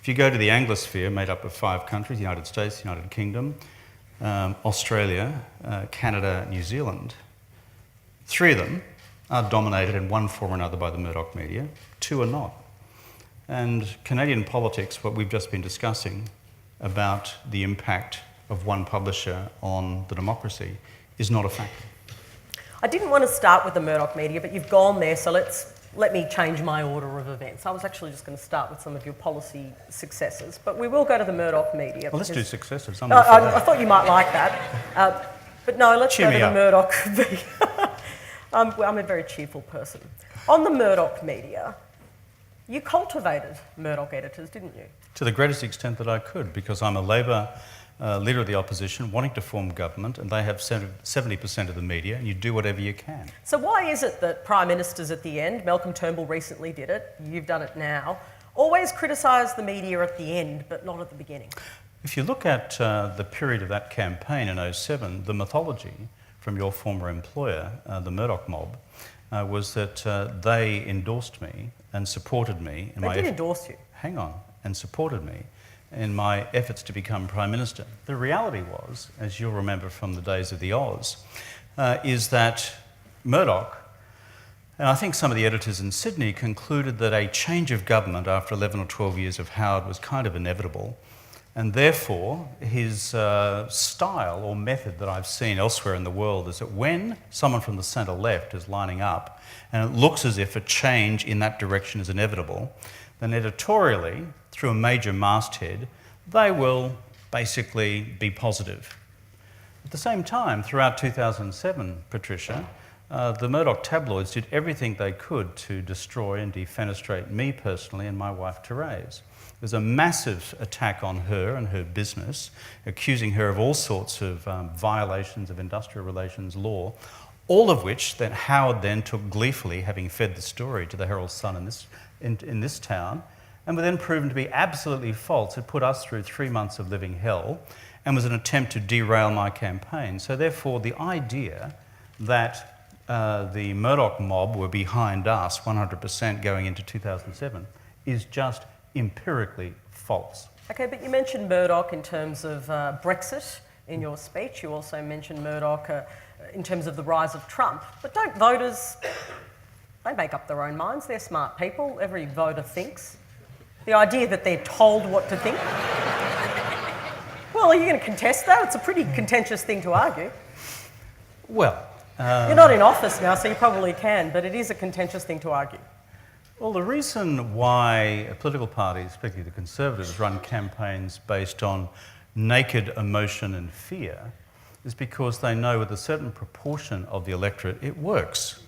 If you go to the Anglosphere, made up of 5 countries, the United States, the United Kingdom, Australia, Canada, New Zealand, 3 of them are dominated in one form or another by the Murdoch media, 2 are not. And Canadian politics, what we've just been discussing about the impact of one publisher on the democracy, is not a factor. I didn't want to start with the Murdoch media, but you've gone there, so let's let me change my order of events. I was actually just going to start with some of your policy successes, but we will go to the Murdoch media. Well, let's do because- successes. I thought you might like that. But no, let's Cheer go to me the up. Murdoch media. I'm a very cheerful person. On the Murdoch media, you cultivated Murdoch editors, didn't you? To the greatest extent that I could, because I'm a Labor leader of the opposition wanting to form government, and they have 70% of the media, and you do whatever you can. So why is it that Prime Ministers at the end, Malcolm Turnbull recently did it, you've done it now, always criticise the media at the end but not at the beginning? If you look at the period of that campaign in 2007, the mythology from your former employer, the Murdoch mob, was that they endorsed me and supported me in They my did endorse you. hang on, and supported me in my efforts to become Prime Minister. The reality was, as you'll remember from the days of the Oz, is that Murdoch, and I think some of the editors in Sydney, concluded that a change of government after 11 or 12 years of Howard was kind of inevitable, and therefore his style or method that I've seen elsewhere in the world is that when someone from the centre-left is lining up and it looks as if a change in that direction is inevitable, then editorially, through a major masthead, they will basically be positive. At the same time, throughout 2007, Patricia, the Murdoch tabloids did everything they could to destroy and defenestrate me personally and my wife Therese. There's a massive attack on her and her business, accusing her of all sorts of violations of industrial relations law, all of which that Howard then took gleefully, having fed the story to the Herald Sun in this town, and were then proven to be absolutely false. It put us through 3 months of living hell and was an attempt to derail my campaign. So therefore, the idea that the Murdoch mob were behind us 100% going into 2007 is just empirically false. Okay, but you mentioned Murdoch in terms of Brexit in your speech. You also mentioned Murdoch in terms of the rise of Trump. But don't voters, they make up their own minds. They're smart people. Every voter thinks. The idea that they're told what to think. Well, are you going to contest that? It's a pretty contentious thing to argue. Well, You're not in office now, so you probably can, but it is a contentious thing to argue. well, the reason why political parties, particularly the Conservatives, run campaigns based on naked emotion and fear is because they know with a certain proportion of the electorate it works.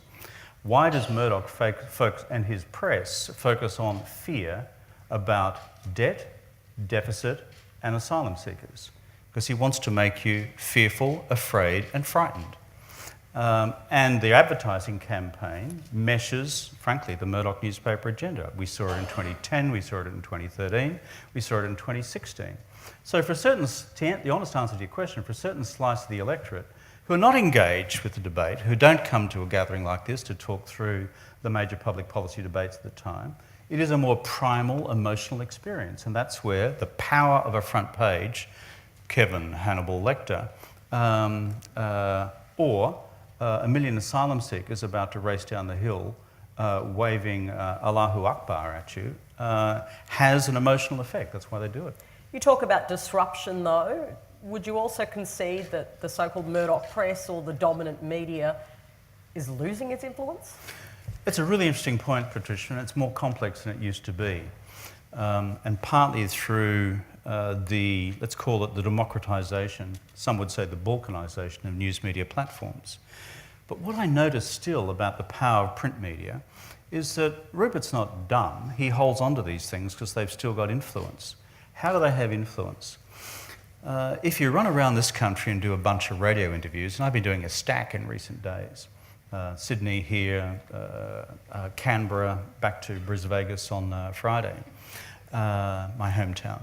Why does Murdoch focus, and his press focus on fear about debt, deficit and asylum seekers? Because he wants to make you fearful, afraid and frightened. And the advertising campaign meshes, frankly, the Murdoch newspaper agenda. We saw it in 2010, we saw it in 2013, we saw it in 2016. So for a certain, the honest answer to your question, for a certain slice of the electorate who are not engaged with the debate, who don't come to a gathering like this to talk through the major public policy debates at the time, it is a more primal, emotional experience. And that's where the power of a front page, Kevin Hannibal Lecter, or a million asylum seekers about to race down the hill waving Allahu Akbar at you, has an emotional effect. That's why they do it. You talk about disruption, though. Would you also concede that the so-called Murdoch press or the dominant media is losing its influence? It's a really interesting point, Patricia, and it's more complex than it used to be. And partly through let's call it the democratisation, some would say the balkanisation of news media platforms. But what I notice still about the power of print media is that Rupert's not dumb. He holds on to these things because they've still got influence. How do they have influence? If you run around this country and do a bunch of radio interviews, and I've been doing a stack in recent days, Sydney here, Canberra, back to Brisbane Vegas on Friday, my hometown,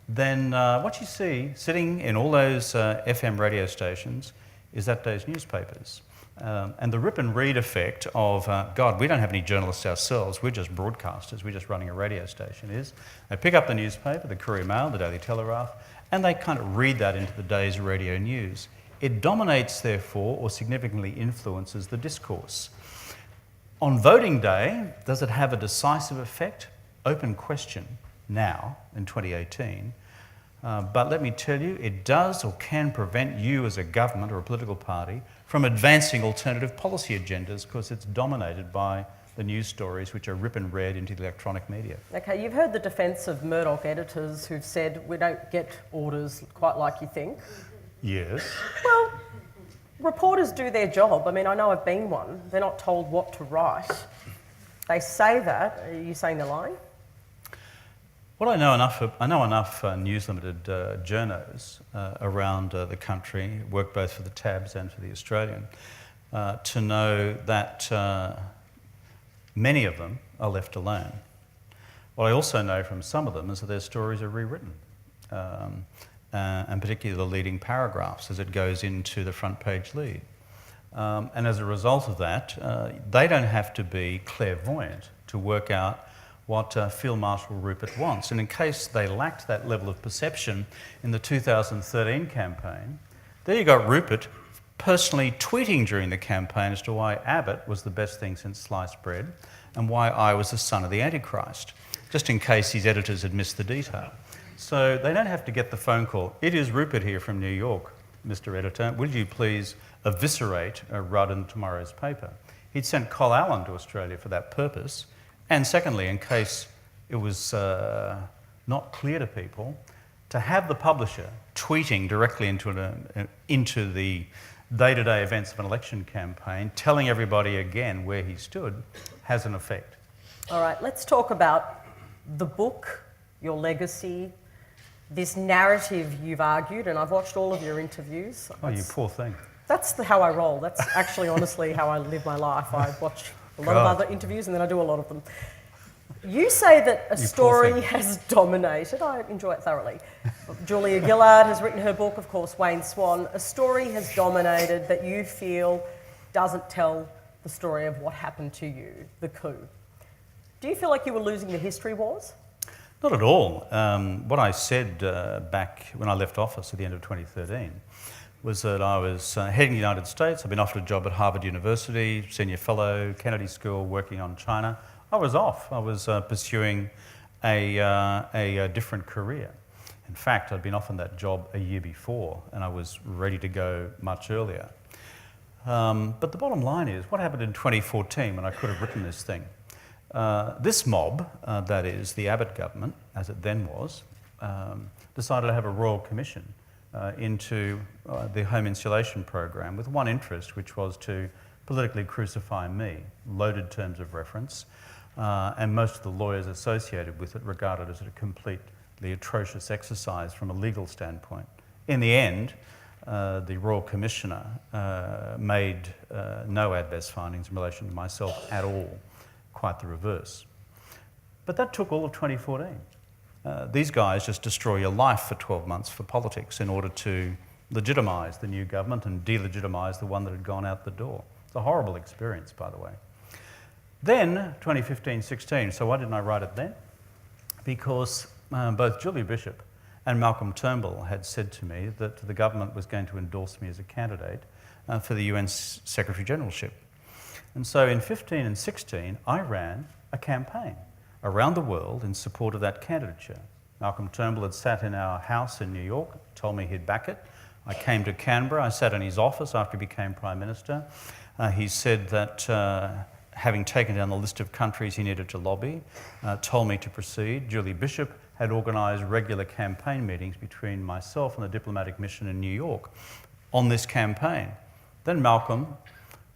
then what you see sitting in all those FM radio stations is that day's newspapers. And the rip and read effect of, God, we don't have any journalists ourselves, we're just broadcasters, we're just running a radio station, is they pick up the newspaper, the Courier Mail, the Daily Telegraph, and they kind of read that into the day's radio news. It dominates, therefore, or significantly influences the discourse. On voting day, does it have a decisive effect? Open question now, in 2018. But let me tell you, it does or can prevent you as a government or a political party from advancing alternative policy agendas because it's dominated by the news stories which are rip and read into the electronic media. Okay, you've heard the defence of Murdoch editors who've said we don't get orders quite like you think. Yes. Well, reporters do their job. I mean, I know I've been one. They're not told what to write. They say that. Are you saying they're lying? Well, I know enough News Limited journos around the country, work both for the Tabs and for the Australian, to know that many of them are left alone. What I also know from some of them is that their stories are rewritten, and particularly the leading paragraphs as it goes into the front page lead. And as a result of that, they don't have to be clairvoyant to work out what Field Marshal Rupert wants. And in case they lacked that level of perception in the 2013 campaign, there you got Rupert personally tweeting during the campaign as to why Abbott was the best thing since sliced bread and why I was the son of the Antichrist, just in case his editors had missed the detail. So they don't have to get the phone call. It is Rupert here from New York, Mr. Editor. Will you please eviscerate Rudd in tomorrow's paper? He'd sent Col Allen to Australia for that purpose. And secondly, in case it was not clear to people, to have the publisher tweeting directly into the day-to-day events of an election campaign, telling everybody again where he stood, has an effect. All right, let's talk about the book, your legacy, this narrative you've argued, and I've watched all of your interviews. Oh, you poor thing. That's how I roll. That's actually, honestly, how I live my life. I watch a lot of other interviews and then I do a lot of them. You say that a story has dominated. I enjoy it thoroughly. Julia Gillard has written her book, of course, Wayne Swan. A story has dominated that you feel doesn't tell the story of what happened to you, the coup. Do you feel like you were losing the history wars? Not at all. What I said back when I left office at the end of 2013 was that I was heading the United States. I'd been offered a job at Harvard University, senior fellow, Kennedy School, working on China. I was off. I was pursuing a different career. In fact, I'd been offered that job a year before, and I was ready to go much earlier. But the bottom line is, what happened in 2014 when I could have written this thing? This mob, that is the Abbott government, as it then was, decided to have a royal commission into the home insulation program with one interest, which was to politically crucify me, loaded terms of reference, and most of the lawyers associated with it regarded it as a completely atrocious exercise from a legal standpoint. In the end, the Royal Commissioner made no adverse findings in relation to myself at all, quite the reverse. But that took all of 2014. These guys just destroy your life for 12 months for politics in order to legitimise the new government and delegitimise the one that had gone out the door. It's a horrible experience, by the way. Then, 2015-16, so why didn't I write it then? Because both Julia Bishop and Malcolm Turnbull had said to me that the government was going to endorse me as a candidate for the UN Secretary-Generalship. And so in 15 and 16, I ran a campaign around the world in support of that candidature. Malcolm Turnbull had sat in our house in New York, told me he'd back it. I came to Canberra, I sat in his office after he became Prime Minister. He said that having taken down the list of countries he needed to lobby, told me to proceed. Julie Bishop had organised regular campaign meetings between myself and the diplomatic mission in New York on this campaign. Then Malcolm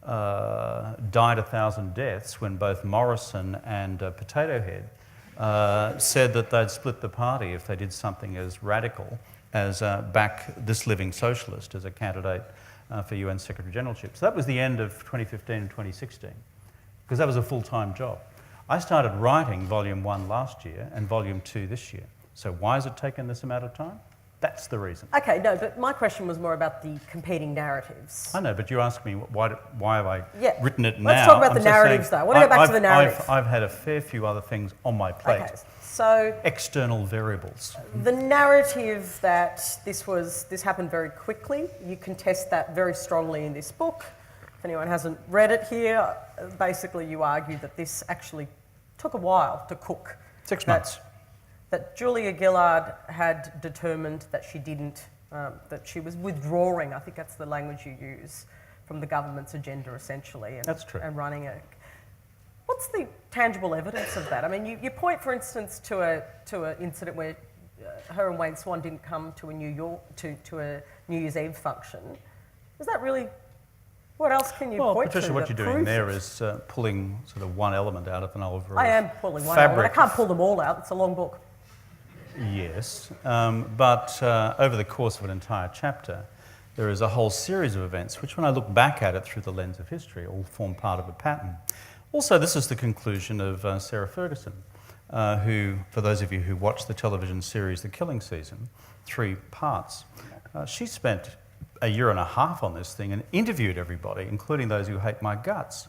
died 1,000 deaths when both Morrison and Potato Head said that they'd split the party if they did something as radical as back this living socialist as a candidate for UN Secretary-Generalship. So that was the end of 2015 and 2016, because that was a full-time job. I started writing Volume 1 last year and Volume 2 this year. So why has it taken this amount of time? That's the reason. Okay, no, but my question was more about the competing narratives. I know, but you asked me why have I written it now. Let's talk about the narratives, though. I want to go back to the narrative. I've had a fair few other things on my plate. Okay, so external variables. The narrative that this happened very quickly, you contest that very strongly in this book. If anyone hasn't read it here, basically you argue that this actually took a while to cook. 6 months. that Julia Gillard had determined that she didn't, that she was withdrawing, I think that's the language you use, from the government's agenda essentially. And, That's true. And running a... What's the tangible evidence of that? I mean, you point, for instance, to an incident where her and Wayne Swan didn't come to a New Year's Eve function. Is that really... What else can you Well, point Patricia, to? what that you're doing proves there it? is pulling sort of one element out of an old I am pulling one fabric. element. I can't pull them all out. It's a long book. Yes, but over the course of an entire chapter, there is a whole series of events which, when I look back at it through the lens of history, all form part of a pattern. Also, this is the conclusion of Sarah Ferguson, who, for those of you who watched the television series The Killing Season, 3 parts, she spent a year and a half on this thing and interviewed everybody, including those who hate my guts.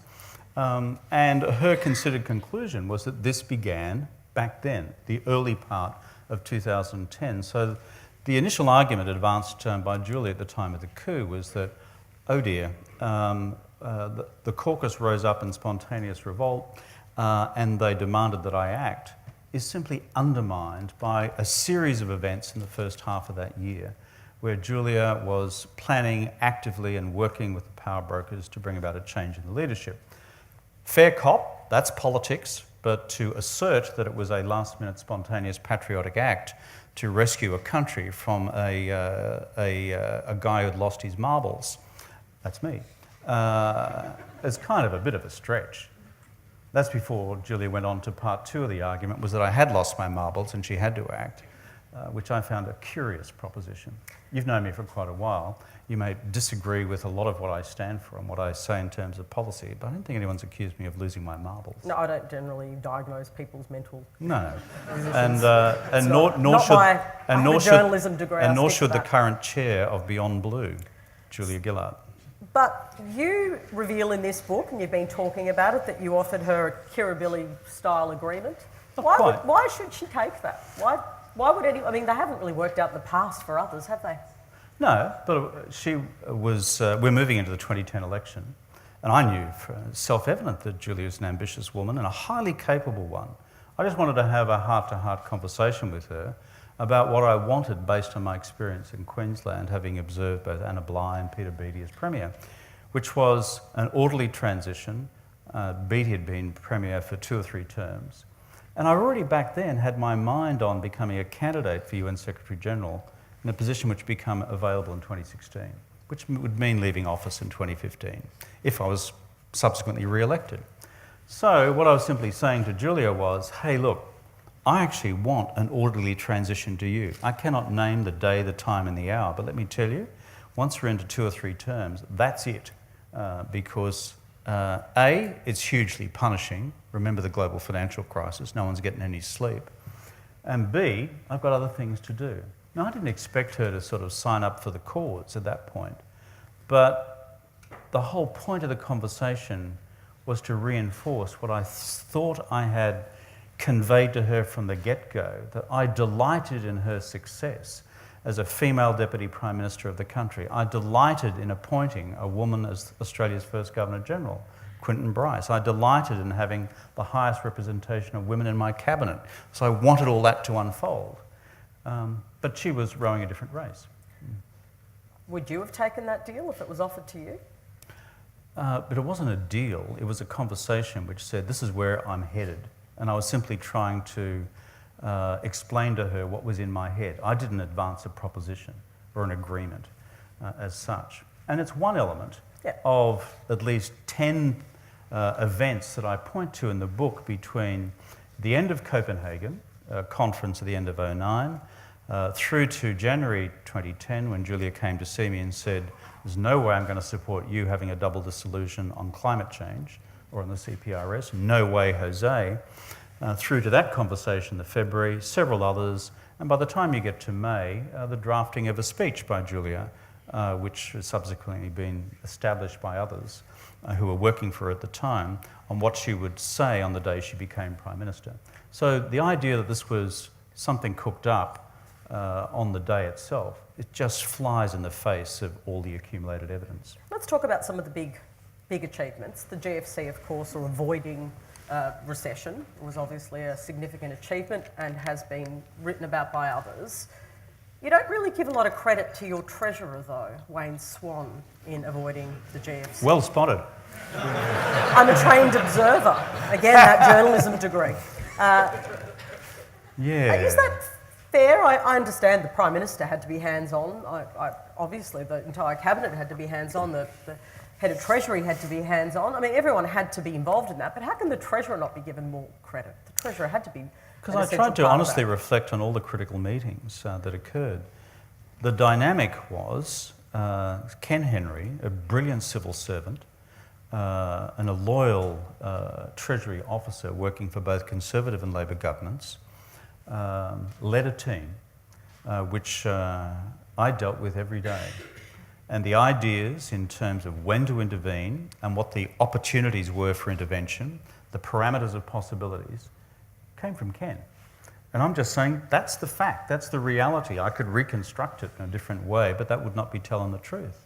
And her considered conclusion was that this began back then, the early part of 2010. So the initial argument advanced by Julia at the time of the coup was that, oh dear, the caucus rose up in spontaneous revolt and they demanded that I act, is simply undermined by a series of events in the first half of that year, where Julia was planning actively and working with the power brokers to bring about a change in the leadership. Fair cop, that's politics, but to assert that it was a last-minute spontaneous patriotic act to rescue a country from a guy who'd lost his marbles, that's me, is kind of a bit of a stretch. That's before Julia went on to part 2 of the argument, was that I had lost my marbles and she had to act, which I found a curious proposition. You've known me for quite a while. You may disagree with a lot of what I stand for and what I say in terms of policy, but I don't think anyone's accused me of losing my marbles. No, I don't generally diagnose people's mental... No, It's nor not should my- I have a journalism degree, and I'll nor stick should to the that. current chair of Beyond Blue, Julia Gillard. But you reveal in this book, and you've been talking about it, that you offered her a Kirribilli-style agreement. Not quite. Why should she take that? Why would anyone... I mean, they haven't really worked out in the past for others, have they? No, but she was. We're moving into the 2010 election, and I knew, self-evident, that Julia was an ambitious woman and a highly capable one. I just wanted to have a heart-to-heart conversation with her about what I wanted based on my experience in Queensland, having observed both Anna Bligh and Peter Beattie as Premier, which was an orderly transition. Beattie had been Premier for 2 or 3 terms, and I already back then had my mind on becoming a candidate for UN Secretary-General in a position which became available in 2016, which would mean leaving office in 2015, if I was subsequently re-elected. So what I was simply saying to Julia was, hey, look, I actually want an orderly transition to you. I cannot name the day, the time and the hour, but let me tell you, once we're into 2 or 3 terms, that's it. Because A, it's hugely punishing. Remember the global financial crisis, no one's getting any sleep. And B, I've got other things to do. Now, I didn't expect her to sort of sign up for the cause at that point, but the whole point of the conversation was to reinforce what I thought I had conveyed to her from the get-go, that I delighted in her success as a female Deputy Prime Minister of the country. I delighted in appointing a woman as Australia's first Governor-General, Quinton Bryce. I delighted in having the highest representation of women in my cabinet. So I wanted all that to unfold. But she was rowing a different race. Would you have taken that deal if it was offered to you? But it wasn't a deal, it was a conversation which said, this is where I'm headed. And I was simply trying to explain to her what was in my head. I didn't advance a proposition or an agreement as such. And it's one element of at least 10 events that I point to in the book between the end of Copenhagen, conference at the end of 2009, through to January 2010, when Julia came to see me and said, there's no way I'm going to support you having a double dissolution on climate change or on the CPRS. No way, Jose. Through to that conversation in February, several others, and by the time you get to May, the drafting of a speech by Julia, which has subsequently been established by others who were working for her at the time, on what she would say on the day she became Prime Minister. So the idea that this was something cooked up on the day itself, it just flies in the face of all the accumulated evidence. Let's talk about some of the big achievements. The GFC, of course, or avoiding recession. It was obviously a significant achievement and has been written about by others. You don't really give a lot of credit to your treasurer, though, Wayne Swan, in avoiding the GFC. Well spotted. I'm a trained observer. Again, that journalism degree. Yeah. Is that fair? I understand the Prime Minister had to be hands-on. Obviously, the entire Cabinet had to be hands-on. The Head of Treasury had to be hands-on. I mean, everyone had to be involved in that. But how can the Treasurer not be given more credit? The Treasurer had to be. Because I tried to honestly reflect on all the critical meetings that occurred. The dynamic was Ken Henry, a brilliant civil servant, and a loyal Treasury officer working for both Conservative and Labor governments, led a team which I dealt with every day. And the ideas in terms of when to intervene and what the opportunities were for intervention, the parameters of possibilities, came from Ken. And I'm just saying that's the fact, that's the reality. I could reconstruct it in a different way, but that would not be telling the truth.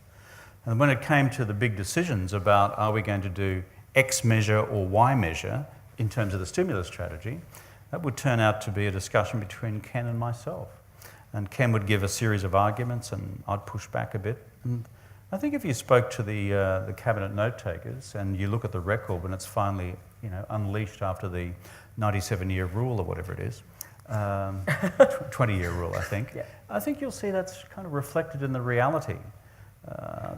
And when it came to the big decisions about are we going to do X measure or Y measure in terms of the stimulus strategy, that would turn out to be a discussion between Ken and myself. And Ken would give a series of arguments and I'd push back a bit. And I think if you spoke to the Cabinet note takers and you look at the record when it's finally unleashed after the 97-year rule or whatever it is, 20-year rule, I think. Yeah. I think you'll see that's kind of reflected in the reality. I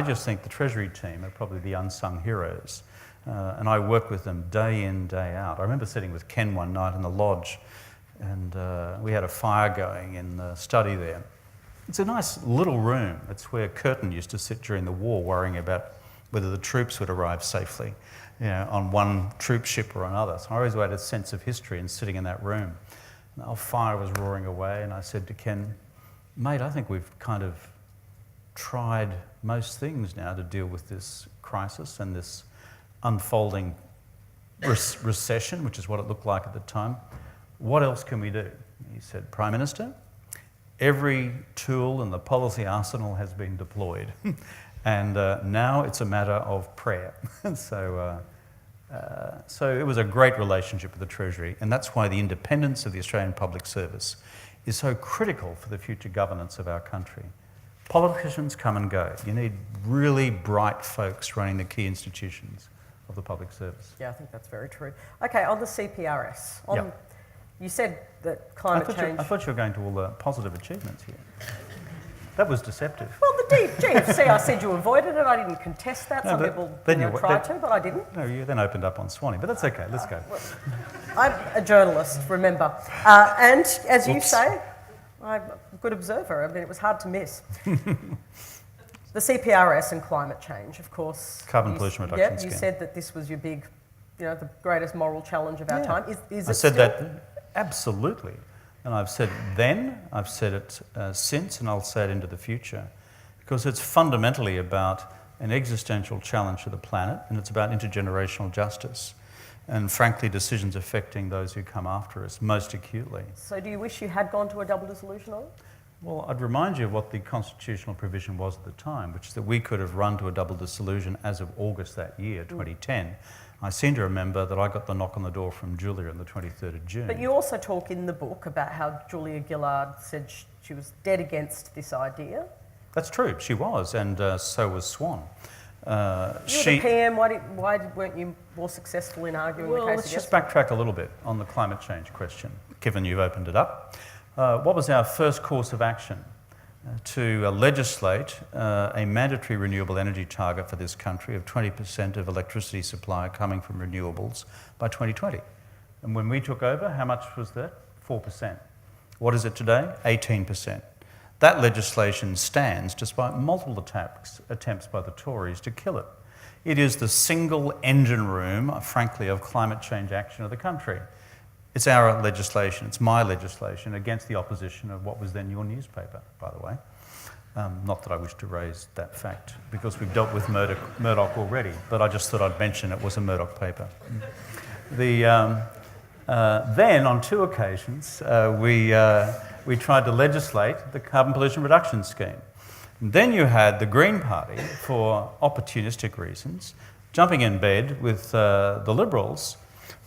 just think the Treasury team are probably the unsung heroes. And I work with them day in, day out. I remember sitting with Ken one night in the lodge and we had a fire going in the study there. It's a nice little room. It's where Curtin used to sit during the war worrying about whether the troops would arrive safely on one troop ship or another. So I always had a sense of history in sitting in that room. And the fire was roaring away and I said to Ken, mate, I think we've kind of tried most things now to deal with this crisis and this unfolding recession, which is what it looked like at the time. What else can we do? He said, Prime Minister, every tool in the policy arsenal has been deployed. And now it's a matter of prayer. So it was a great relationship with the Treasury, and that's why the independence of the Australian Public Service is so critical for the future governance of our country. Politicians come and go. You need really bright folks running the key institutions of the public service. Yeah, I think that's very true. Okay, on the CPRS. Yeah. You said that climate change... I thought you were going to all the positive achievements here. That was deceptive. Well, the GFC, I said you avoided it. I didn't contest that. Some people tried to, but I didn't. No, you then opened up on Swanee, but that's okay. Let's go. Well, I'm a journalist, remember. And as you say, I'm a good observer. I mean, it was hard to miss. The CPRS and climate change, of course. Carbon pollution reduction scheme. You said that this was your big, the greatest moral challenge of our time. Is it I said still? that absolutely. And I've said it then, I've said it since, and I'll say it into the future. Because it's fundamentally about an existential challenge to the planet, and it's about intergenerational justice. And frankly, decisions affecting those who come after us most acutely. So do you wish you had gone to a double dissolution on it? Well, I'd remind you of what the constitutional provision was at the time, which is that we could have run to a double dissolution as of August that year, 2010. I seem to remember that I got the knock on the door from Julia on the 23rd of June. But you also talk in the book about how Julia Gillard said she was dead against this idea. That's true, she was, and so was Swan. You were the PM, why weren't you more successful in arguing the case Well, let's just backtrack a little bit on the climate change question, given you've opened it up. What was our first course of action? To legislate a mandatory renewable energy target for this country of 20% of electricity supply coming from renewables by 2020. And when we took over, how much was that? 4%. What is it today? 18%. That legislation stands despite multiple attempts by the Tories to kill it. It is the single engine room, frankly, of climate change action of the country. It's our legislation, it's my legislation against the opposition of what was then your newspaper, by the way. Not that I wish to raise that fact, because we've dealt with Murdoch already, but I just thought I'd mention it was a Murdoch paper. Then, on two occasions, we tried to legislate the carbon pollution reduction scheme. And then you had the Green Party, for opportunistic reasons, jumping in bed with the Liberals,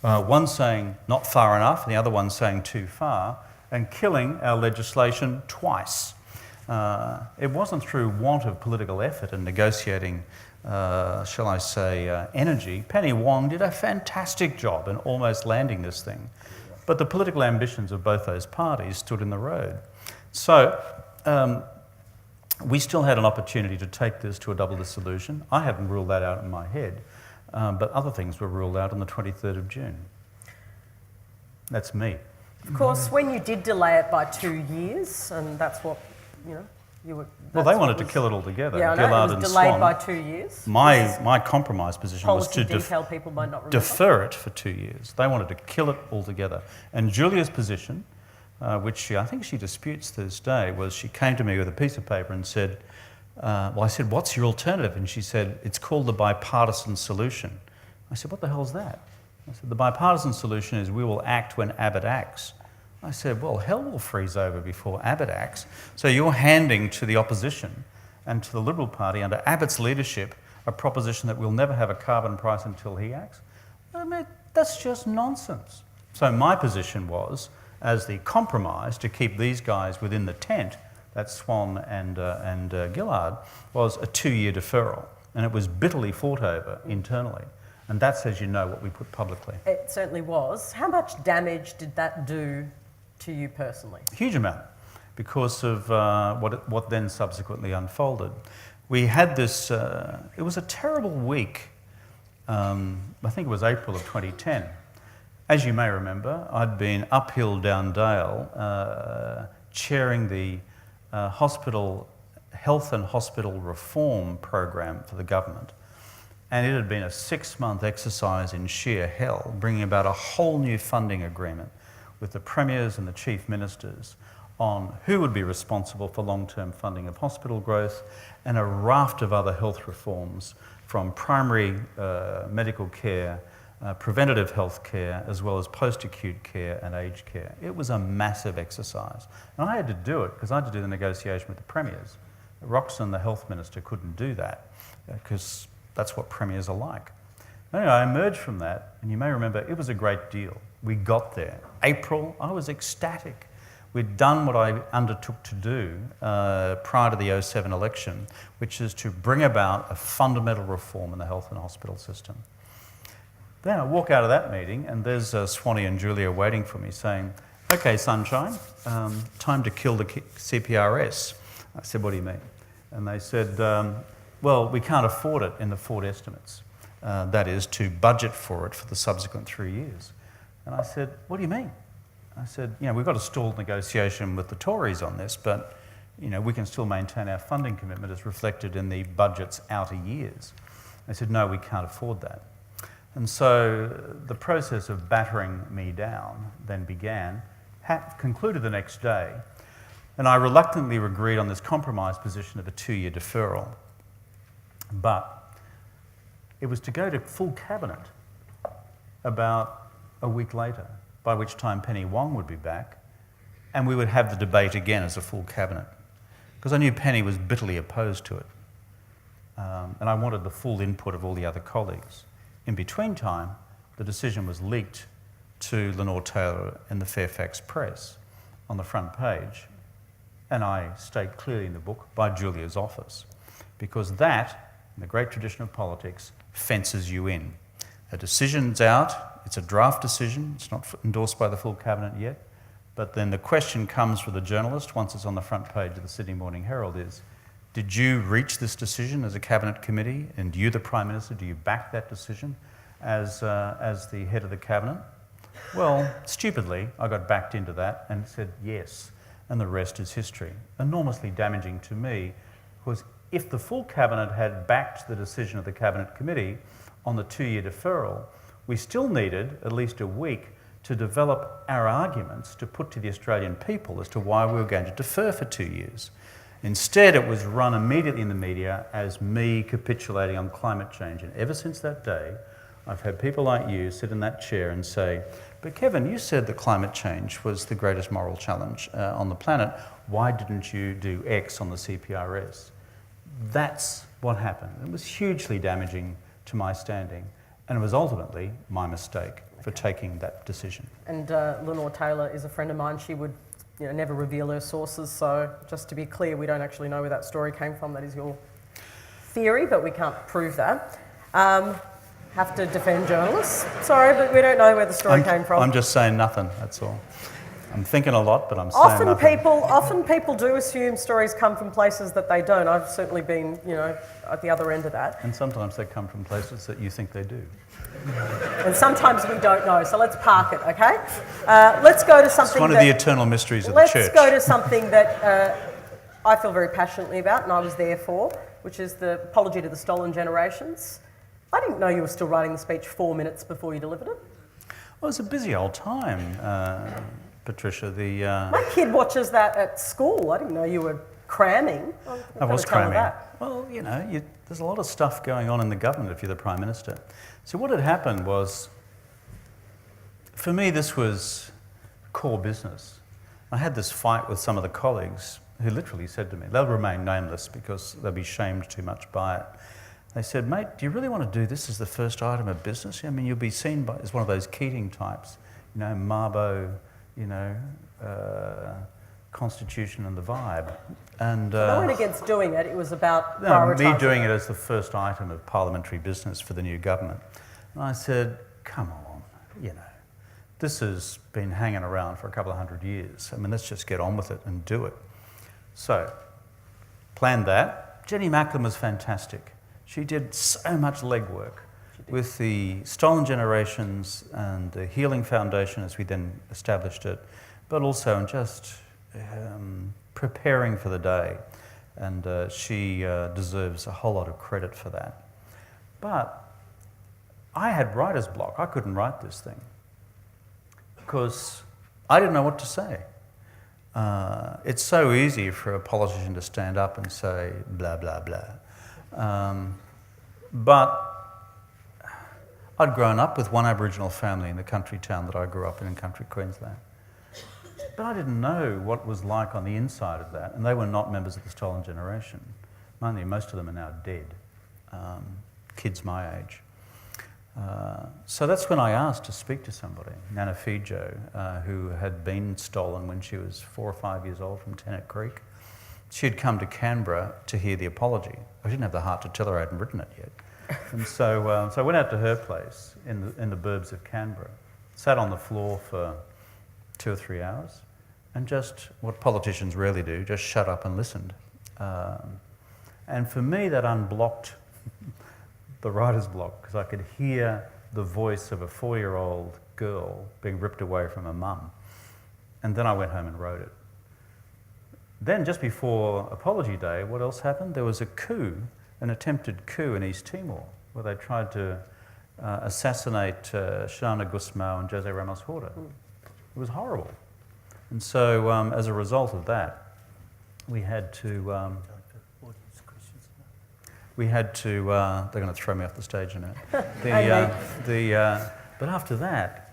one saying not far enough and the other one saying too far, and killing our legislation twice. It wasn't through want of political effort and negotiating, shall I say, energy. Penny Wong did a fantastic job in almost landing this thing. But the political ambitions of both those parties stood in the road. So we still had an opportunity to take this to a double dissolution. I hadn't ruled that out in my head, but other things were ruled out on the 23rd of June. That's me. Of course, when you did delay it by 2 years, and that's what, you were... Well, they wanted to kill it altogether. Yeah, I know, Gillard it and was delayed Swan. by 2 years. My compromise position was Policy to detail people might not remember. defer it for 2 years. They wanted to kill it altogether. And Julia's position, which I think she disputes to this day, was she came to me with a piece of paper and said, I said, what's your alternative? And she said, it's called the bipartisan solution. I said, what the hell's that? I said, the bipartisan solution is we will act when Abbott acts. I said, well, hell will freeze over before Abbott acts. So you're handing to the opposition and to the Liberal Party under Abbott's leadership a proposition that we'll never have a carbon price until he acts? I mean, that's just nonsense. So my position was, as the compromise to keep these guys within the tent, that's Swan and Gillard, was a 2-year deferral. And it was bitterly fought over internally. And that's, as you know, what we put publicly. It certainly was. How much damage did that do to you personally? Huge amount, because of what then subsequently unfolded. We had this, it was a terrible week. I think it was April of 2010. As you may remember, I'd been uphill down Dale chairing the hospital health and hospital reform program for the government. And it had been a 6-month exercise in sheer hell, bringing about a whole new funding agreement with the premiers and the chief ministers on who would be responsible for long-term funding of hospital growth and a raft of other health reforms from primary medical care, preventative health care, as well as post-acute care and aged care. It was a massive exercise. And I had to do it because I had to do the negotiation with the premiers. Roxanne, the health minister, couldn't do that because that's what premiers are like. Anyway, I emerged from that, and you may remember it was a great deal. We got there. April, I was ecstatic. We'd done what I undertook to do prior to the 2007 election, which is to bring about a fundamental reform in the health and hospital system. Then I walk out of that meeting, and there's Swanee and Julia waiting for me saying, okay, sunshine, time to kill the CPRS. I said, what do you mean? And they said, well, we can't afford it in the forward estimates. That is, to budget for it for the subsequent 3 years. And I said, what do you mean? I said, we've got a stalled negotiation with the Tories on this, but, we can still maintain our funding commitment as reflected in the budget's outer years. They said, no, we can't afford that. And so the process of battering me down then began, concluded the next day, and I reluctantly agreed on this compromise position of a 2-year deferral. But it was to go to full cabinet about a week later, by which time Penny Wong would be back, and we would have the debate again as a full cabinet. Because I knew Penny was bitterly opposed to it. And I wanted the full input of all the other colleagues. In between time, the decision was leaked to Lenore Taylor in the Fairfax Press on the front page. And I state clearly in the book, by Julia's office. Because that, in the great tradition of politics, fences you in. A decision's out, it's a draft decision, it's not endorsed by the full cabinet yet, but then the question comes for the journalist, once it's on the front page of the Sydney Morning Herald, is, did you reach this decision as a cabinet committee, and you, the Prime Minister, do you back that decision as the head of the cabinet? Well, stupidly, I got backed into that and said yes, and the rest is history. Enormously damaging to me was if the full cabinet had backed the decision of the cabinet committee on the 2-year deferral, we still needed at least a week to develop our arguments to put to the Australian people as to why we were going to defer for 2 years. Instead, it was run immediately in the media as me capitulating on climate change. And ever since that day, I've had people like you sit in that chair and say, but Kevin, you said that climate change was the greatest moral challenge on the planet. Why didn't you do X on the CPRS? That's what happened. It was hugely damaging to my standing, and it was ultimately my mistake for taking that decision. And Lenore Taylor is a friend of mine. She would never reveal her sources, so just to be clear, we don't actually know where that story came from. That is your theory, but we can't prove that. Have to defend journalists. Sorry, but we don't know where the story came from. I'm just saying nothing, that's all. I'm thinking a lot, but I'm saying nothing. Often people do assume stories come from places that they don't. I've certainly been, at the other end of that. And sometimes they come from places that you think they do. And sometimes we don't know, so let's park it, okay? Let's go to something It's one of the eternal mysteries of the church. Let's go to something that I feel very passionately about and I was there for, which is the apology to the stolen generations. I didn't know you were still writing the speech 4 minutes before you delivered it. Well, it's a busy old time, Patricia. My kid watches that at school. I didn't know you were cramming. I was cramming. Well, there's a lot of stuff going on in the government if you're the Prime Minister. So what had happened was, for me, this was core business. I had this fight with some of the colleagues who literally said to me, they'll remain nameless because they'll be shamed too much by it. They said, mate, do you really want to do this as the first item of business? I mean, you'll be seen as one of those Keating types, Mabo, Constitution and the vibe. And I went against doing it. It was about prioritising. Me doing it as the first item of parliamentary business for the new government. And I said, come on, this has been hanging around for a couple of 100 years. I mean, let's just get on with it and do it. So, planned that. Jenny Macklin was fantastic. She did so much legwork with the Stolen Generations and the Healing Foundation as we then established it, but also in just preparing for the day. And she deserves a whole lot of credit for that. But I had writer's block. I couldn't write this thing because I didn't know what to say. It's so easy for a politician to stand up and say blah, blah, blah. But I'd grown up with one Aboriginal family in the country town that I grew up in country Queensland. But I didn't know what it was like on the inside of that, and they were not members of the Stolen Generation. Mind you, most of them are now dead, kids my age. So that's when I asked to speak to somebody, Nana Fijo, who had been stolen when she was 4 or 5 years old from Tennant Creek. She had come to Canberra to hear the apology. I didn't have the heart to tell her I hadn't written it yet. And so I went out to her place in the burbs of Canberra, sat on the floor for 2 or 3 hours, and just what politicians rarely do, just shut up and listened. And for me, that unblocked the writer's block, because I could hear the voice of a 4-year-old girl being ripped away from her mum. And then I went home and wrote it. Then, just before Apology Day, what else happened? There was a coup, an attempted coup in East Timor, where they tried to assassinate Xanana Gusmao and Jose Ramos Horta. It was horrible. And so, as a result of that, we had to... they're going to throw me off the stage in a minute. But after that,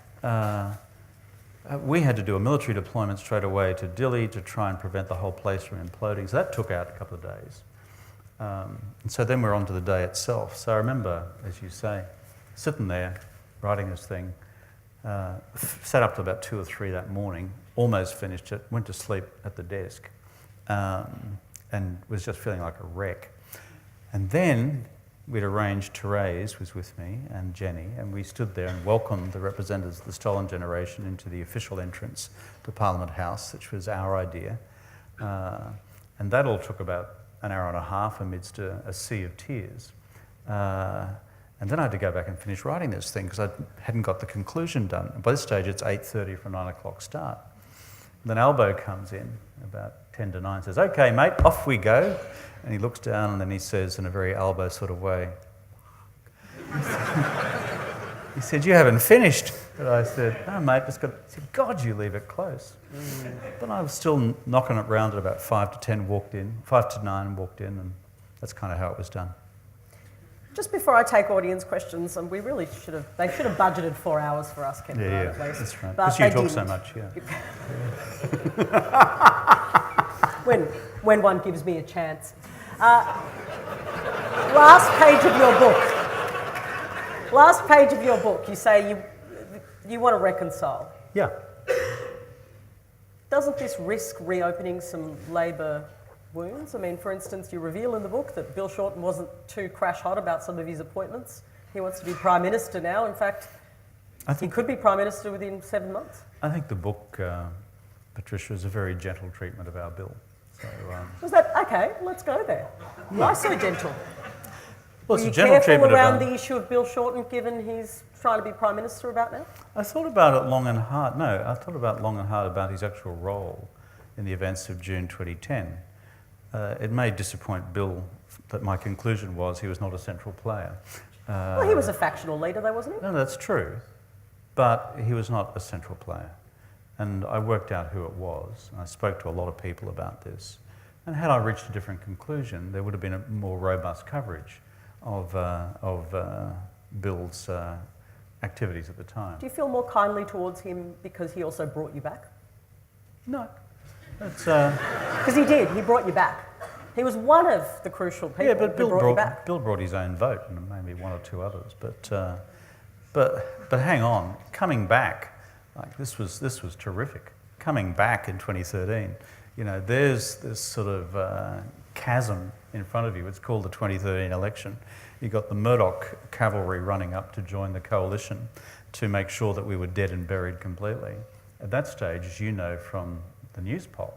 we had to do a military deployment straight away to Dili to try and prevent the whole place from imploding. So that took out a couple of days. And so then we're on to the day itself. So I remember, as you say, sitting there, writing this thing, sat up to about 2 or 3 that morning, almost finished it, went to sleep at the desk, and was just feeling like a wreck. And then we'd arranged, Therese was with me and Jenny, and we stood there and welcomed the representatives of the Stolen Generation into the official entrance to Parliament House, which was our idea. And that all took about an hour and a half amidst a sea of tears. And then I had to go back and finish writing this thing because I hadn't got the conclusion done. And by this stage, it's 8:30 for a 9 o'clock start. And then Albo comes in about 10 to 9, says, "Okay, mate, off we go." And he looks down and then he says in a very Albo sort of way, he said, "You haven't finished." But I said, "No, mate, just got." He said, "God, you leave it close." But I was still knocking it round at about 5 to 9 walked in, and that's kind of how it was done. Just before I take audience questions, and they should have budgeted 4 hours for us, Kevin, Yeah, at least. that's right. But Because you they talk didn't. so much, yeah. When one gives me a chance. Last page of your book. Last page of your book, you say you want to reconcile. Yeah. Doesn't this risk reopening some Labor wounds? I mean, for instance, you reveal in the book that Bill Shorten wasn't too crash hot about some of his appointments. He wants to be Prime Minister now. In fact, he could be Prime Minister within 7 months. I think the book, Patricia, is a very gentle treatment of our bill. So, Was that, okay, let's go there. Why so gentle? well, Were it's you a gentle careful treatment around of our... the issue of Bill Shorten, given he's trying to be Prime Minister about now? I thought about it long and hard. No, I thought about long and hard about his actual role in the events of June 2010. It may disappoint Bill that my conclusion was he was not a central player. Well, he was a factional leader though, wasn't he? No, that's true. But he was not a central player. And I worked out who it was. And I spoke to a lot of people about this. And had I reached a different conclusion, there would have been a more robust coverage of Bill's activities at the time. Do you feel more kindly towards him because he also brought you back? No. That's, Because he did, he brought you back. He was one of the crucial people yeah, but who brought you back. Bill brought his own vote and maybe one or two others. But hang on, coming back, like this was terrific. Coming back in 2013, you know, there's this sort of chasm in front of you. It's called the 2013 election. You've got the Murdoch cavalry running up to join the coalition to make sure that we were dead and buried completely. At that stage, as you know from the news poll,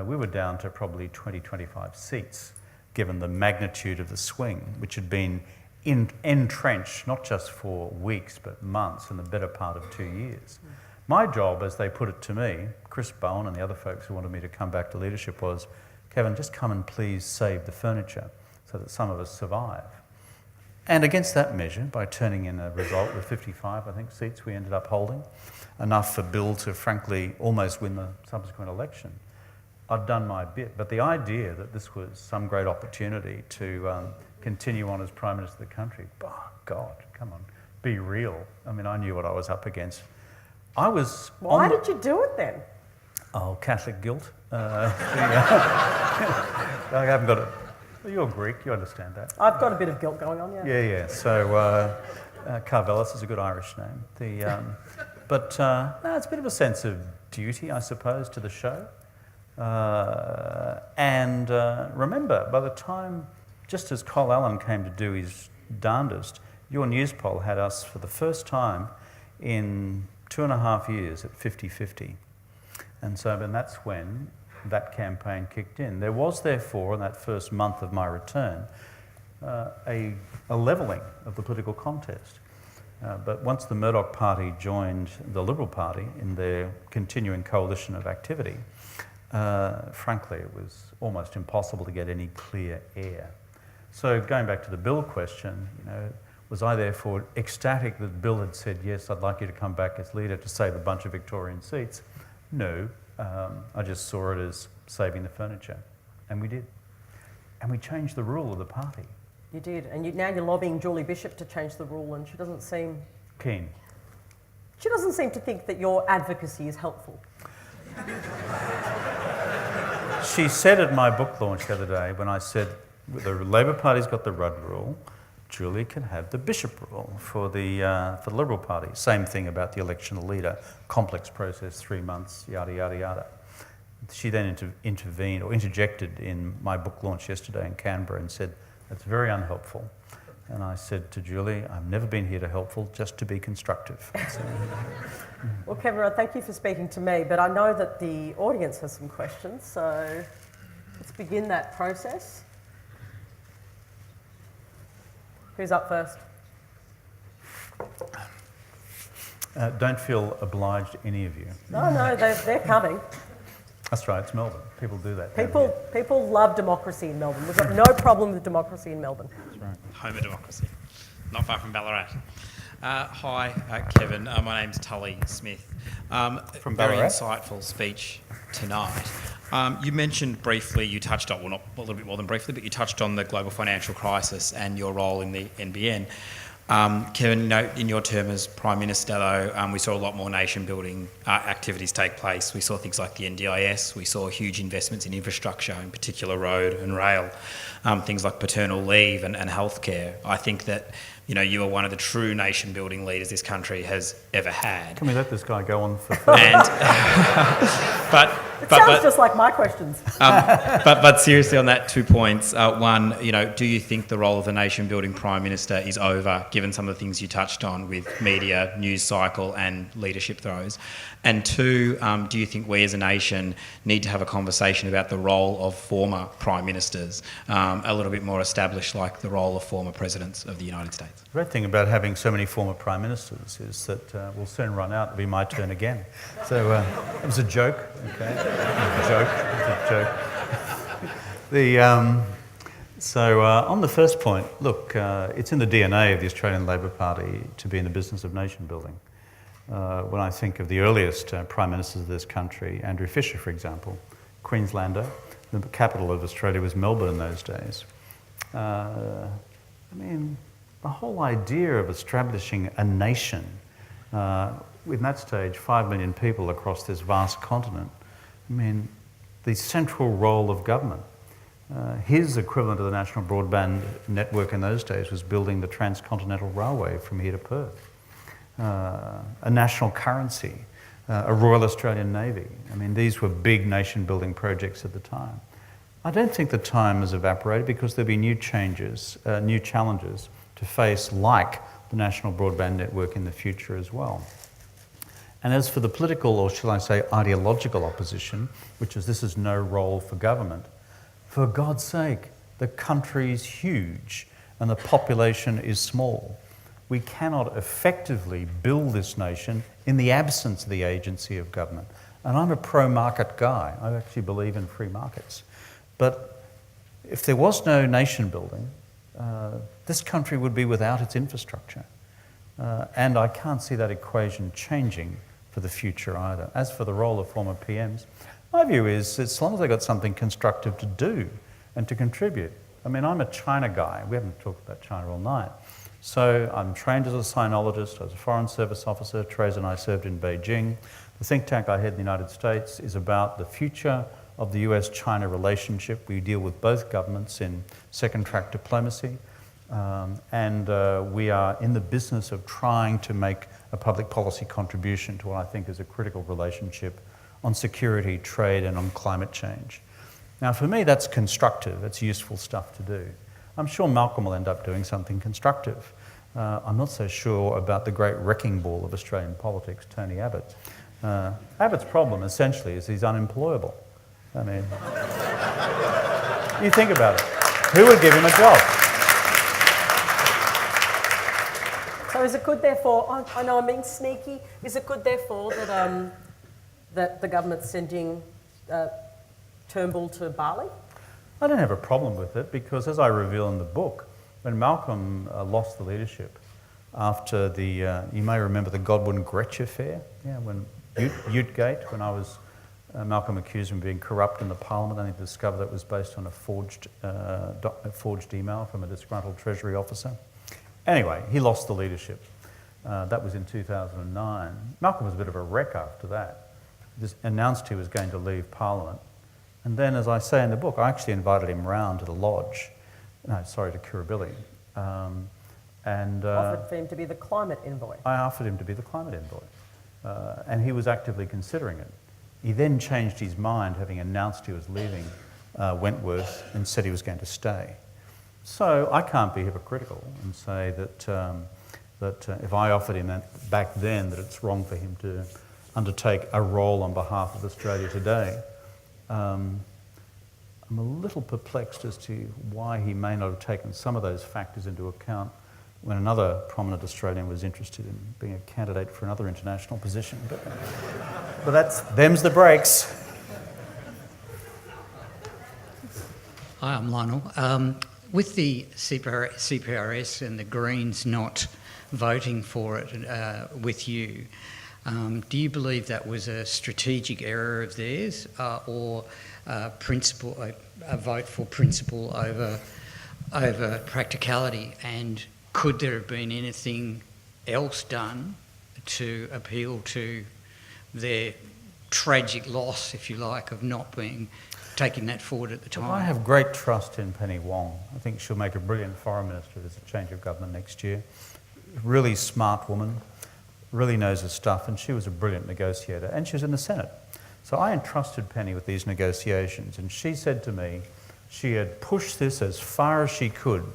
we were down to probably 20-25 seats, given the magnitude of the swing, which had been entrenched not just for weeks but months and the better part of 2 years. My job, as they put it to me, Chris Bowen and the other folks who wanted me to come back to leadership, was, Kevin, just come and please save the furniture so that some of us survive. And against that measure, by turning in a result with 55, I think, seats we ended up holding, enough for Bill to frankly almost win the subsequent election, I'd done my bit. But the idea that this was some great opportunity to continue on as Prime Minister of the country, oh God, come on, be real. I mean, I knew what I was up against. I was... Why did you do it then? Oh, Catholic guilt. I haven't got it. Well, you're Greek, you understand that. I've got a bit of guilt going on, yeah. Yeah. So Carvelis is a good Irish name. No, it's a bit of a sense of duty, I suppose, to the show. Remember, by the time, just as Col Allen came to do his darndest, your news poll had us for the first time in 2.5 years at 50-50. And so then that's when that campaign kicked in. There was, therefore, in that first month of my return, a levelling of the political contest. But once the Murdoch Party joined the Liberal Party in their continuing coalition of activity, frankly, it was almost impossible to get any clear air. So going back to the Bill question, you know, was I therefore ecstatic that Bill had said, yes, I'd like you to come back as leader to save a bunch of Victorian seats? No, I just saw it as saving the furniture. And we did. And we changed the rule of the party. You did, and now you're lobbying Julie Bishop to change the rule, and she doesn't seem... Keen. She doesn't seem to think that your advocacy is helpful. She said at my book launch the other day, when I said the Labor Party's got the Rudd rule, Julie can have the Bishop rule for the Liberal Party. Same thing about the election of the leader, complex process, 3 months, yada, yada, yada. She then intervened or interjected in my book launch yesterday in Canberra and said, that's very unhelpful. And I said to Julie, I've never been here to helpful, just to be constructive. So, Well, Kevin Rudd, thank you for speaking to me, but I know that the audience has some questions, so let's begin that process. Who's up first? don't feel obliged, any of you. No, they're coming. That's right, it's Melbourne. People do that. People love democracy in Melbourne. We've got no problem with democracy in Melbourne. That's right. Home of democracy, not far from Ballarat. Hi, Kevin. My name's Tully Smith. From Very Ballarat? insightful speech tonight. You mentioned briefly, you touched on, well, not a little bit more than briefly, but you touched on the global financial crisis and your role in the NBN. Kevin, in your term as Prime Minister, though, we saw a lot more nation-building activities take place. We saw things like the NDIS, we saw huge investments in infrastructure, in particular road and rail, things like paternal leave and healthcare. I think that, you are one of the true nation-building leaders this country has ever had. Can we let this guy go on for And, It sounds just like my questions. but seriously, on that, 2 points. One, do you think the role of the nation-building Prime Minister is over, given some of the things you touched on with media, news cycle and leadership throws? And two, do you think we as a nation need to have a conversation about the role of former Prime Ministers, a little bit more established, like the role of former Presidents of the United States? The great thing about having so many former Prime Ministers is that we'll soon run out. It'll be my turn again. So it was a joke, okay? It's a joke. On the first point, look, it's in the DNA of the Australian Labor Party to be in the business of nation building. When I think of the earliest Prime Ministers of this country, Andrew Fisher, for example, Queenslander, the capital of Australia was Melbourne in those days. The whole idea of establishing a nation, in that stage, 5 million people across this vast continent, the central role of government. His equivalent of the National Broadband Network in those days was building the Transcontinental Railway from here to Perth. A national currency, a Royal Australian Navy. These were big nation-building projects at the time. I don't think the time has evaporated because there'll be new changes, new challenges to face, like the National Broadband Network in the future as well. And as for the political, or shall I say ideological opposition, which is this is no role for government, for God's sake, the country's huge and the population is small. We cannot effectively build this nation in the absence of the agency of government. And I'm a pro-market guy. I actually believe in free markets. But if there was no nation building, this country would be without its infrastructure. And I can't see that equation changing for the future either. As for the role of former PMs, my view is as long as they've got something constructive to do and to contribute. I'm a China guy. We haven't talked about China all night. So I'm trained as a sinologist, I was a Foreign Service officer. Teresa and I served in Beijing. The think tank I head in the United States is about the future of the US-China relationship. We deal with both governments in second-track diplomacy. We are in the business of trying to make a public policy contribution to what I think is a critical relationship on security, trade, and on climate change. Now, for me, that's constructive. It's useful stuff to do. I'm sure Malcolm will end up doing something constructive. I'm not so sure about the great wrecking ball of Australian politics, Tony Abbott. Abbott's problem, essentially, is he's unemployable. You think about it. Who would give him a job? So is it good, therefore, I know I'm being sneaky, is it good, therefore, that the government's sending Turnbull to Bali? I don't have a problem with it because, as I reveal in the book, when Malcolm lost the leadership after the, you may remember the Godwin-Gretsch affair, when Utegate, when Malcolm accused him of being corrupt in the Parliament, and he discovered that it was based on a forged email from a disgruntled Treasury officer. Anyway, he lost the leadership. That was in 2009. Malcolm was a bit of a wreck after that. He just announced he was going to leave Parliament. And then, as I say in the book, I actually invited him round to the lodge, to Kirribilli. Offered for him to be the climate envoy. I offered him to be the climate envoy. And he was actively considering it. He then changed his mind, having announced he was leaving Wentworth, and said he was going to stay. So I can't be hypocritical and say that if I offered him that back then, that it's wrong for him to undertake a role on behalf of Australia today. I'm a little perplexed as to why he may not have taken some of those factors into account when another prominent Australian was interested in being a candidate for another international position. But them's the breaks. Hi, I'm Lionel. With the CPRS and the Greens not voting for it with you, do you believe that was a strategic error of theirs, or a vote for principle over practicality? And could there have been anything else done to appeal to their tragic loss, if you like, of not taking that forward at the time? I have great trust in Penny Wong. I think she'll make a brilliant foreign minister if there's a change of government next year. Really smart woman, really knows her stuff, and she was a brilliant negotiator, and she was in the Senate. So I entrusted Penny with these negotiations, and she said to me she had pushed this as far as she could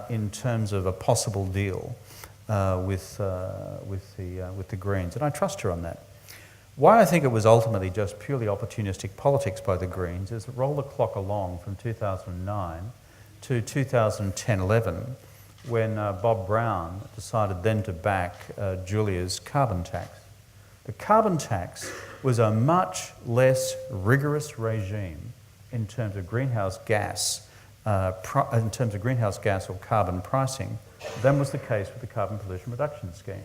in terms of a possible deal with the Greens, and I trust her on that. Why I think it was ultimately just purely opportunistic politics by the Greens is roll the clock along from 2009 to 2010-11, when Bob Brown decided then to back Julia's carbon tax. The carbon tax was a much less rigorous regime in terms of greenhouse gas, or carbon pricing, than was the case with the carbon pollution reduction scheme.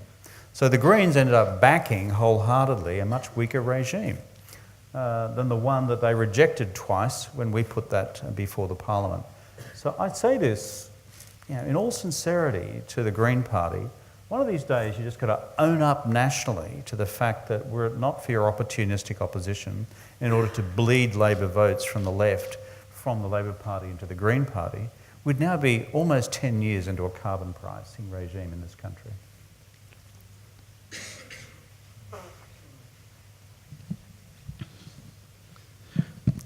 So the Greens ended up backing wholeheartedly a much weaker regime than the one that they rejected twice when we put that before the Parliament. So I'd say this, in all sincerity to the Green Party, one of these days you just got to own up nationally to the fact that we're not for your opportunistic opposition in order to bleed Labor votes from the left, from the Labor Party into the Green Party. We'd now be almost 10 years into a carbon pricing regime in this country.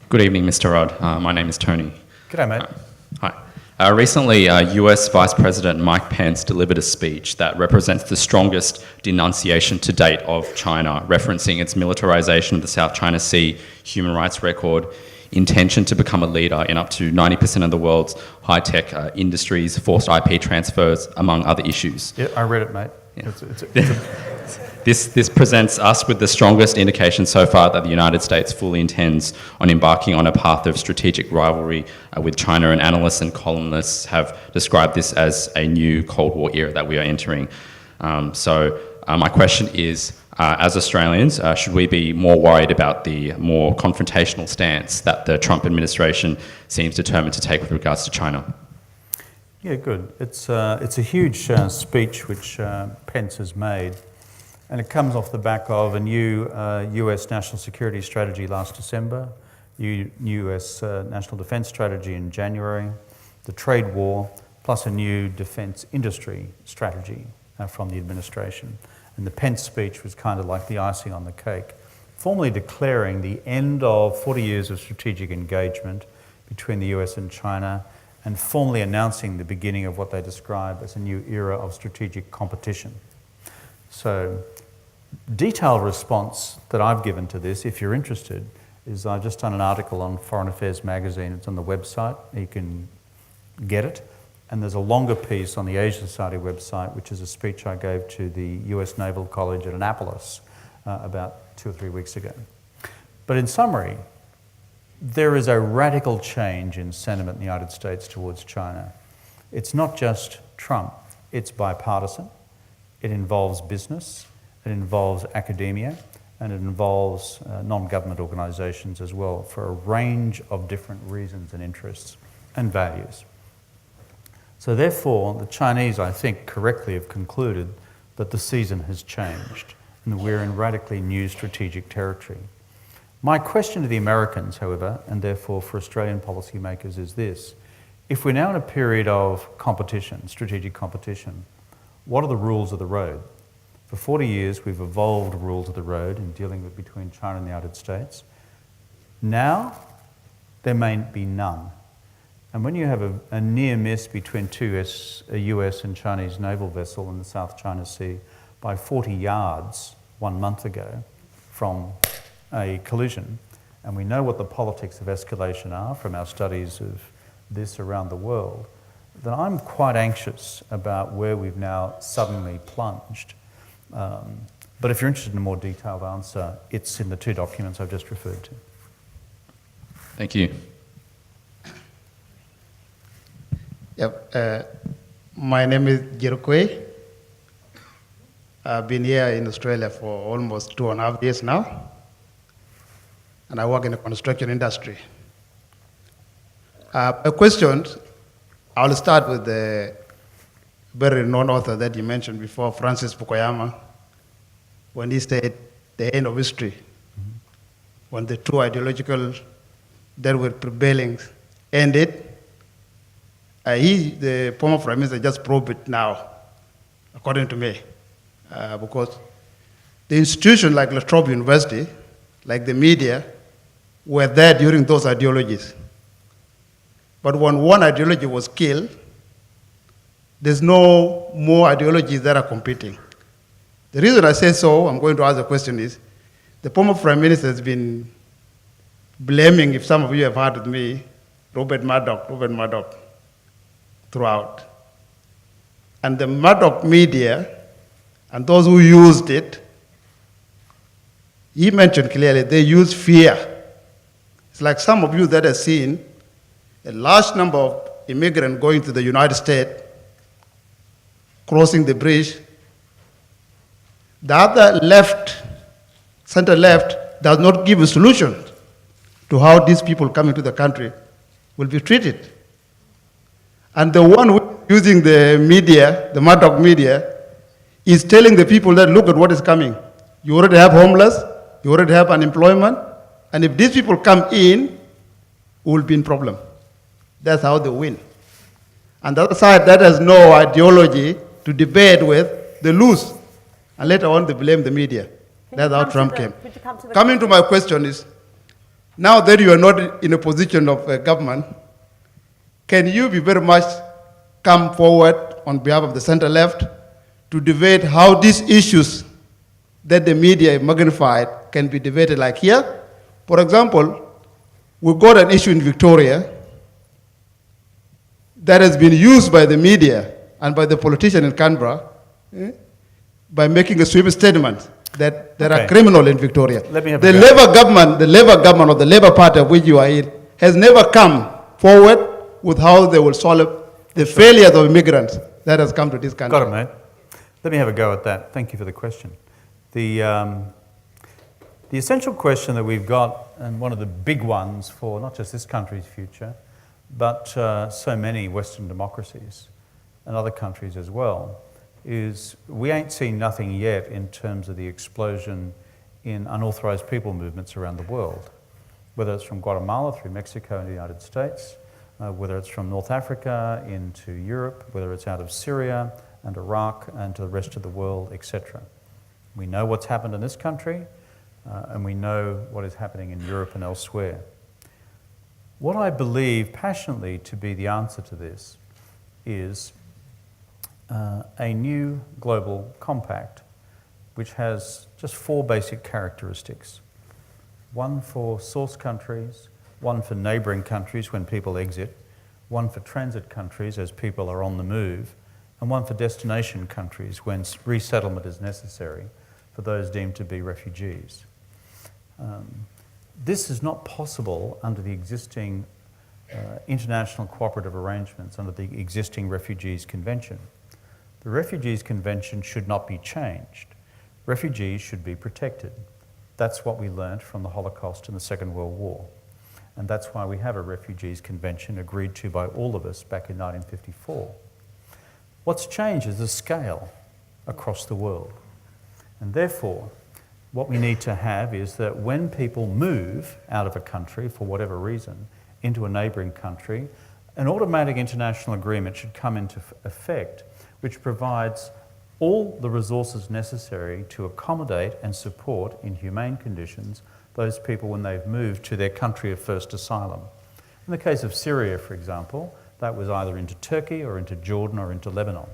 Good evening, Mr. Rudd. My name is Tony. G'day, mate. Hi. Recently, US Vice President Mike Pence delivered a speech that represents the strongest denunciation to date of China, referencing its militarization of the South China Sea, human rights record, intention to become a leader in up to 90% of the world's high-tech industries, forced IP transfers, among other issues. Yeah, I read it, mate. Yeah. It's This presents us with the strongest indication so far that the United States fully intends on embarking on a path of strategic rivalry with China, and analysts and columnists have described this as a new Cold War era that we are entering. My question is, as Australians, should we be more worried about the more confrontational stance that the Trump administration seems determined to take with regards to China? Yeah, good. It's a huge speech which Pence has made, and it comes off the back of a new US national security strategy last December, new US national defence strategy in January, the trade war, plus a new defence industry strategy from the administration. And the Pence speech was kind of like the icing on the cake, formally declaring the end of 40 years of strategic engagement between the US and China, and formally announcing the beginning of what they describe as a new era of strategic competition. So, detailed response that I've given to this, if you're interested, is I've just done an article on Foreign Affairs magazine. It's on the website. You can get it. And there's a longer piece on the Asia Society website, which is a speech I gave to the US Naval College at Annapolis about 2 or 3 weeks ago. But in summary, there is a radical change in sentiment in the United States towards China. It's not just Trump. It's bipartisan. It involves business. It involves academia. And it involves non-government organisations as well, for a range of different reasons and interests and values. So therefore, the Chinese, I think, correctly have concluded that the season has changed and that we're in radically new strategic territory. My question to the Americans, however, and therefore for Australian policymakers, is this. If we're now in a period of competition, strategic competition, what are the rules of the road? For 40 years, we've evolved rules of the road in dealing with between China and the United States. Now, there may be none. And when you have a near miss between a US and Chinese naval vessel in the South China Sea by 40 yards 1 month ago from a collision, and we know what the politics of escalation are from our studies of this around the world, then I'm quite anxious about where we've now suddenly plunged. But if you're interested in a more detailed answer, it's in the 2 documents I've just referred to. Thank you. Yep. My name is Jirokwe. I've been here in Australia for almost 2.5 years now, and I work in the construction industry. A question, I'll start with the very renowned author that you mentioned before, Francis Fukuyama, when he said the end of history, when the two ideological that were prevailing ended, the former Prime Minister, just proved it now, according to me, because the institution like La Trobe University, like the media, were there during those ideologies. But when one ideology was killed, there's no more ideologies that are competing. The reason I say so, I'm going to ask the question is, the former Prime Minister has been blaming, if some of you have heard with me, Robert Murdoch, throughout. And the Murdoch media and those who used it, he mentioned clearly, they use fear. It's like some of you that have seen a large number of immigrants going to the United States, crossing the bridge. The other left, center left, does not give a solution to how these people coming to the country will be treated. And the one who is using the media, the Murdoch media, is telling the people that look at what is coming. You already have homeless, you already have unemployment, and if these people come in, we will be in problem. That's how they win. And the other side that has no ideology to debate with, they lose. And later on, they blame the media. That's how Trump came. Coming to my question is, now that you are not in a position of government, can you be very much come forward on behalf of the center left to debate how these issues that the media magnified can be debated like here? For example, we got an issue in Victoria that has been used by the media and by the politician in Canberra by making a sweeping statement that there are criminals in Victoria. Let me have the Labour government or the Labour Party of which you are in has never come forward with how they will solve the failures of immigrants that has come to this country. Got it, mate. Let me have a go at that. Thank you for the question. The essential question that we've got, and one of the big ones for not just this country's future, but so many Western democracies and other countries as well, is we ain't seen nothing yet in terms of the explosion in unauthorized people movements around the world, whether it's from Guatemala through Mexico and the United States, whether it's from North Africa into Europe, whether it's out of Syria and Iraq and to the rest of the world, etc. We know what's happened in this country, and we know what is happening in Europe and elsewhere. What I believe passionately to be the answer to this is a new global compact which has just 4 basic characteristics. One for source countries, one for neighbouring countries when people exit, one for transit countries as people are on the move, and one for destination countries when resettlement is necessary for those deemed to be refugees. This is not possible under the existing international cooperative arrangements, under the existing Refugees Convention. The Refugees Convention should not be changed. Refugees should be protected. That's what we learnt from the Holocaust and the Second World War. And that's why we have a Refugees Convention agreed to by all of us back in 1954. What's changed is the scale across the world. And therefore, what we need to have is that when people move out of a country for whatever reason into a neighbouring country, an automatic international agreement should come into effect which provides all the resources necessary to accommodate and support in humane conditions those people when they've moved to their country of first asylum. In the case of Syria, for example, that was either into Turkey or into Jordan or into Lebanon.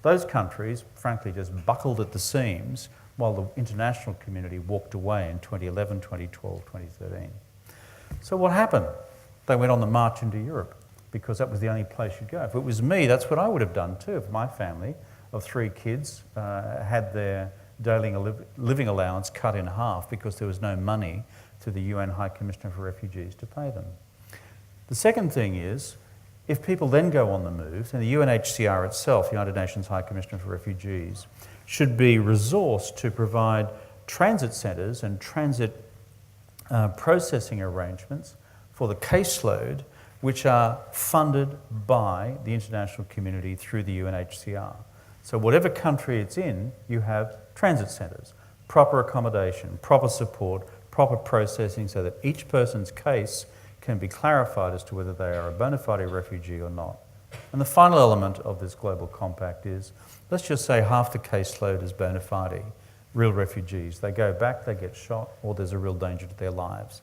Those countries, frankly, just buckled at the seams while the international community walked away in 2011, 2012, 2013. So what happened? They went on the march into Europe because that was the only place you'd go. If it was me, that's what I would have done too. If my family of 3 kids had their daily living allowance cut in half because there was no money to the UN High Commissioner for Refugees to pay them. The second thing is, if people then go on the move, then the UNHCR itself, the United Nations High Commissioner for Refugees, should be resourced to provide transit centres and transit processing arrangements for the caseload which are funded by the international community through the UNHCR. So whatever country it's in, you have transit centres, proper accommodation, proper support, proper processing so that each person's case can be clarified as to whether they are a bona fide refugee or not. And the final element of this global compact is, let's just say half the caseload is bona fide, real refugees. They go back, they get shot, or there's a real danger to their lives.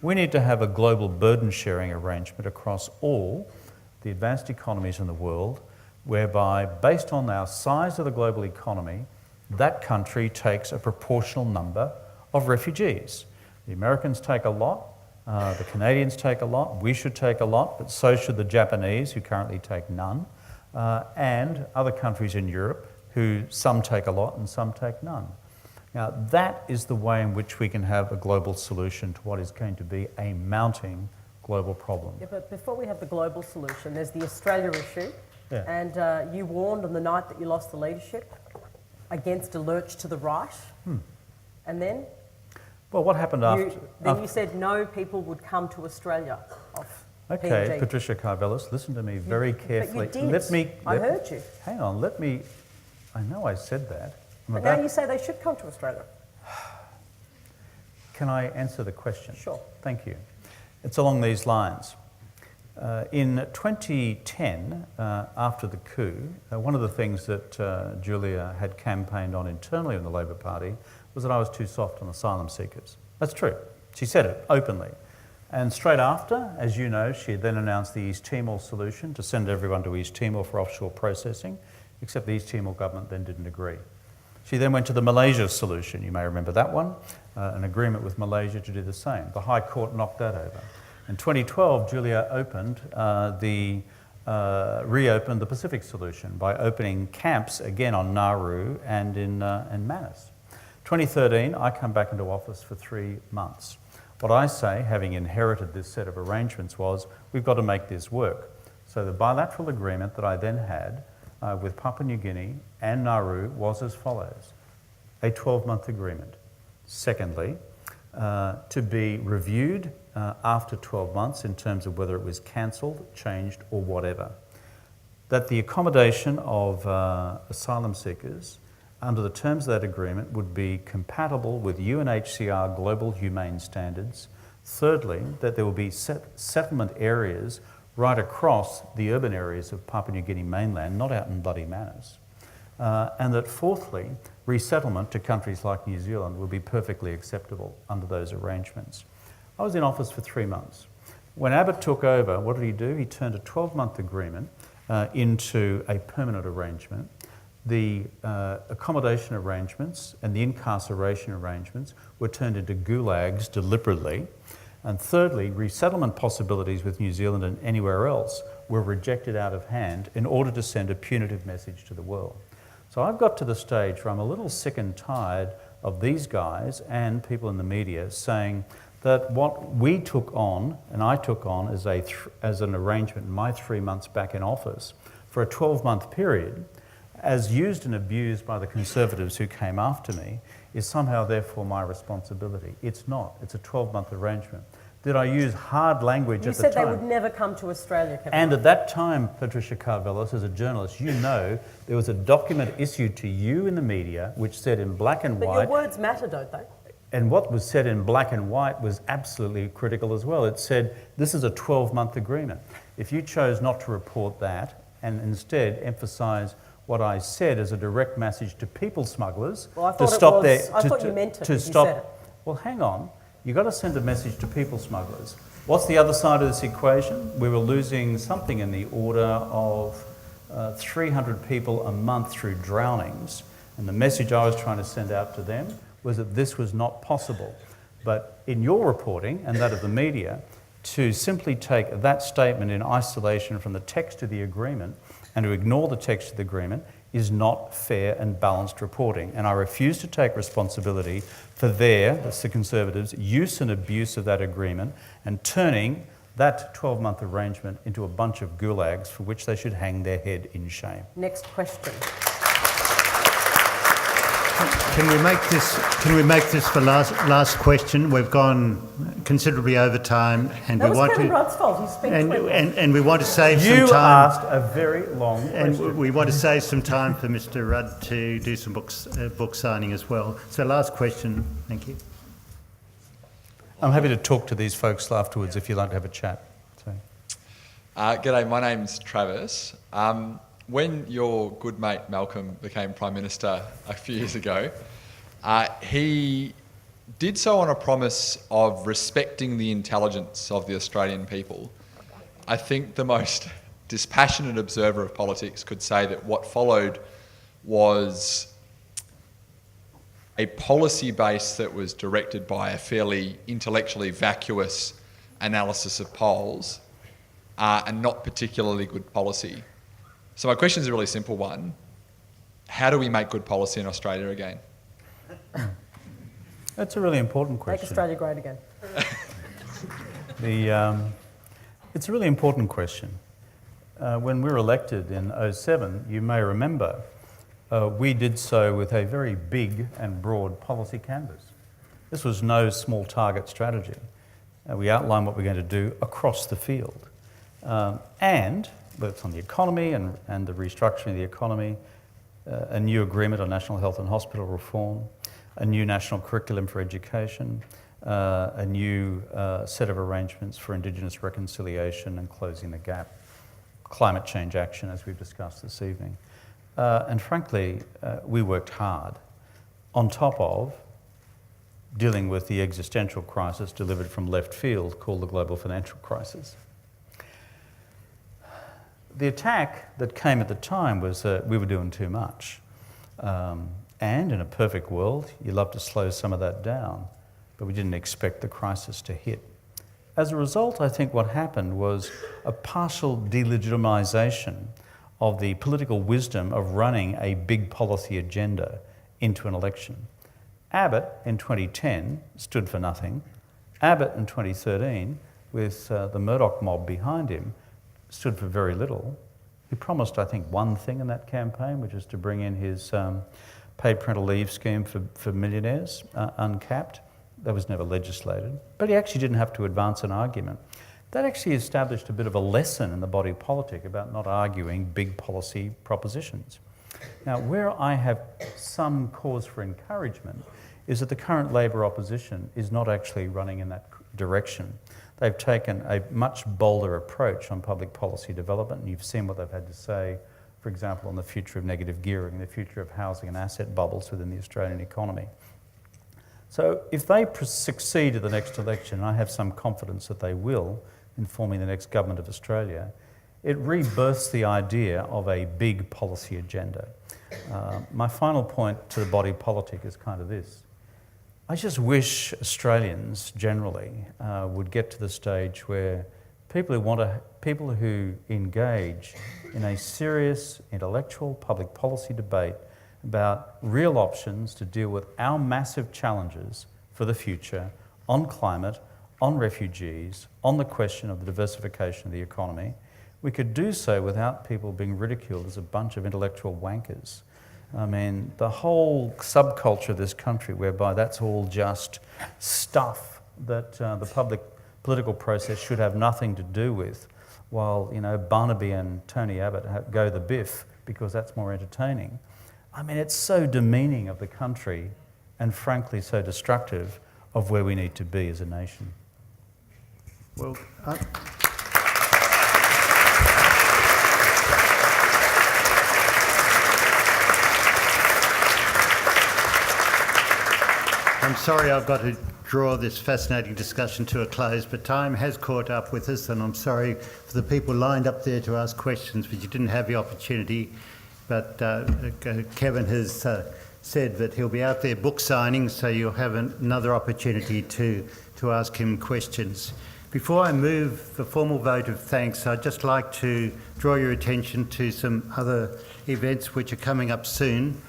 We need to have a global burden sharing arrangement across all the advanced economies in the world, whereby, based on our size of the global economy, that country takes a proportional number of refugees. The Americans take a lot, the Canadians take a lot, we should take a lot, but so should the Japanese, who currently take none, and other countries in Europe, who some take a lot and some take none. Now, that is the way in which we can have a global solution to what is going to be a mounting global problem. Yeah, but before we have the global solution, there's the Australia issue. Yeah. And you warned on the night that you lost the leadership against a lurch to the right. And then? Well, what happened after? You said no people would come to Australia off Okay, PNG. Patricia Karvelas, listen to me very carefully. But you did. I heard you. Hang on, I know I said that. But now you say they should come to Australia. Can I answer the question? Sure. Thank you. It's along these lines. In 2010, after the coup, one of the things that Julia had campaigned on internally in the Labor Party was that I was too soft on asylum seekers. That's true. She said it openly. And straight after, as you know, she then announced the East Timor solution to send everyone to East Timor for offshore processing, except the East Timor government then didn't agree. She then went to the Malaysia solution, you may remember that one, an agreement with Malaysia to do the same. The High Court knocked that over. In 2012, Julia reopened the Pacific solution by opening camps again on Nauru and in Manus. 2013, I come back into office for 3 months. What I say, having inherited this set of arrangements, was we've got to make this work. So the bilateral agreement that I then had with Papua New Guinea and Nauru was as follows: a 12-month agreement. Secondly, to be reviewed after 12 months in terms of whether it was cancelled, changed or whatever. That the accommodation of asylum seekers under the terms of that agreement would be compatible with UNHCR global humane standards. Thirdly, that there will be settlement areas right across the urban areas of Papua New Guinea mainland, not out in bloody Manus. And that fourthly, resettlement to countries like New Zealand would be perfectly acceptable under those arrangements. I was in office for 3 months. When Abbott took over, what did he do? He turned a 12-month agreement into a permanent arrangement. The accommodation arrangements and the incarceration arrangements were turned into gulags deliberately. And thirdly, resettlement possibilities with New Zealand and anywhere else were rejected out of hand in order to send a punitive message to the world. So I've got to the stage where I'm a little sick and tired of these guys and people in the media saying that what we took on, and I took on as an arrangement in my 3 months back in office for a 12-month period, as used and abused by the Conservatives who came after me, is somehow therefore my responsibility. It's not. It's a 12-month arrangement. Did I use hard language at the time? You said they would never come to Australia, Kevin. And at that time, Patricia Karvelas, as a journalist, you know there was a document issued to you in the media which said in black and white... But your words matter, don't they? And what was said in black and white was absolutely critical as well. It said, this is a 12-month agreement. If you chose not to report that and instead emphasise what I said as a direct message to people smugglers to stop their... I thought you meant it to when stop, you said it. Well, hang on. You've got to send a message to people smugglers. What's the other side of this equation? We were losing something in the order of 300 people a month through drownings. And the message I was trying to send out to them was that this was not possible. But in your reporting and that of the media, to simply take that statement in isolation from the text of the agreement and to ignore the text of the agreement is not fair and balanced reporting. And I refuse to take responsibility for that's the Conservatives' use and abuse of that agreement and turning that 12-month arrangement into a bunch of gulags for which they should hang their head in shame. Next question. Can we make this the last question? We've gone considerably over time, and That we was want Kevin to Rudd's fault. He's been and we want to save some You time. asked a very long And question. we want to save some time for Mr. Rudd to do some book signing as well. So last question. Thank you. I'm happy to talk to these folks afterwards if you'd like to have a chat. So. G'day, my name's Travis. When your good mate Malcolm became Prime Minister a few years ago, he did so on a promise of respecting the intelligence of the Australian people. I think the most dispassionate observer of politics could say that what followed was a policy base that was directed by a fairly intellectually vacuous analysis of polls and not particularly good policy. So my question is a really simple one. How do we make good policy in Australia again? That's a really important Make question. Australia great again. It's a really important question. When we were elected in 2007, you may remember, we did so with a very big and broad policy canvas. This was no small target strategy. We outlined what we're going to do across the field. And whether it's on the economy and the restructuring of the economy, a new agreement on national health and hospital reform, a new national curriculum for education, a new set of arrangements for Indigenous reconciliation and closing the gap, climate change action, as we've discussed this evening. And frankly, we worked hard on top of dealing with the existential crisis delivered from left field called the global financial crisis. The attack that came at the time was that we were doing too much. And in a perfect world, you'd love to slow some of that down, but we didn't expect the crisis to hit. As a result, I think what happened was a partial delegitimization of the political wisdom of running a big policy agenda into an election. Abbott in 2010 stood for nothing. Abbott in 2013, with the Murdoch mob behind him, stood for very little. He promised, I think, one thing in that campaign, which is to bring in his paid parental leave scheme for millionaires, uncapped. That was never legislated. But he actually didn't have to advance an argument. That actually established a bit of a lesson in the body politic about not arguing big policy propositions. Now, where I have some cause for encouragement is that the current Labor opposition is not actually running in that direction. They've taken a much bolder approach on public policy development, and you've seen what they've had to say, for example, on the future of negative gearing, the future of housing and asset bubbles within the Australian economy. So if they succeed at the next election, and I have some confidence that they will in forming the next government of Australia, it rebirths the idea of a big policy agenda. My final point to the body politic is kind of this. I just wish Australians generally would get to the stage where people who engage in a serious intellectual public policy debate about real options to deal with our massive challenges for the future on climate, on refugees, on the question of the diversification of the economy, we could do so without people being ridiculed as a bunch of intellectual wankers. I mean, the whole subculture of this country, whereby that's all just stuff that the public political process should have nothing to do with, while, you know, Barnaby and Tony Abbott go the biff because that's more entertaining. I mean, it's so demeaning of the country and frankly so destructive of where we need to be as a nation. Well, I'm sorry I've got to draw this fascinating discussion to a close, but time has caught up with us, and I'm sorry for the people lined up there to ask questions, but you didn't have the opportunity. But Kevin has said that he'll be out there book signing, so you'll have another opportunity to ask him questions. Before I move the formal vote of thanks, I'd just like to draw your attention to some other events which are coming up soon.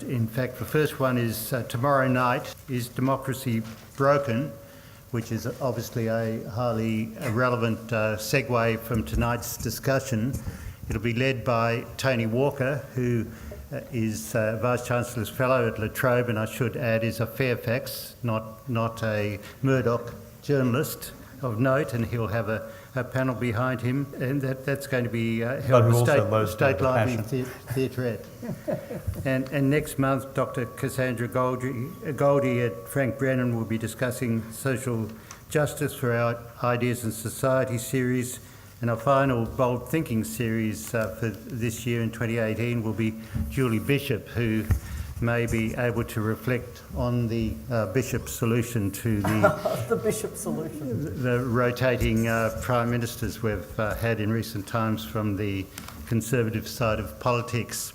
In fact, the first one is tomorrow night is Democracy Broken, which is obviously a highly relevant segue from tonight's discussion. It'll be led by Tony Walker, who is Vice-Chancellor's Fellow at La Trobe, and I should add is a Fairfax, not a Murdoch journalist of note, and he'll have a panel behind him, and that's going to be held who also at loads State the Library passion. Theatrette. And next month, Dr. Cassandra Goldie at Frank Brennan will be discussing social justice for our Ideas in Society series, and our final Bold Thinking series for this year in 2018 will be Julie Bishop, who may be able to reflect on the Bishop solution to The Bishop solution. the rotating prime ministers we've had in recent times from the Conservative side of politics.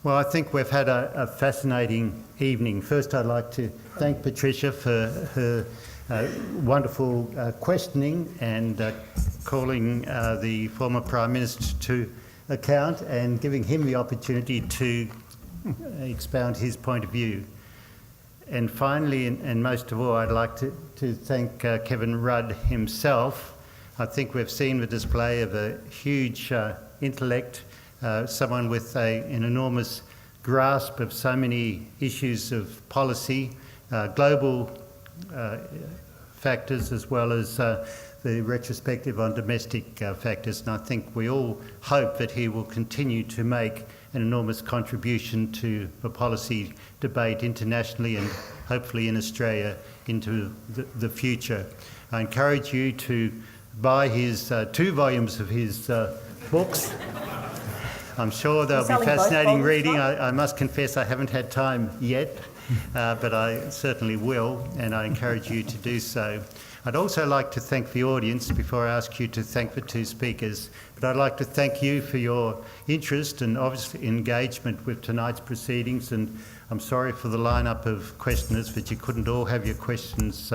Well, I think we've had a fascinating evening. First, I'd like to thank Patricia for her wonderful questioning and calling the former Prime Minister to account and giving him the opportunity to expound his point of view. And finally, and most of all, I'd like to thank Kevin Rudd himself. I think we've seen the display of a huge intellect, someone with an enormous grasp of so many issues of policy, global factors, as well as the retrospective on domestic factors. And I think we all hope that he will continue to make an enormous contribution to the policy debate internationally and hopefully in Australia into the future. I encourage you to buy his 2 volumes of his books. I'm sure they'll be selling both fascinating volumes, reading. right? I must confess I haven't had time yet, but I certainly will, and I encourage you to do so. I'd also like to thank the audience before I ask you to thank the 2 speakers, but I'd like to thank you for your interest and obviously engagement with tonight's proceedings, and I'm sorry for the lineup of questioners that you couldn't all have your questions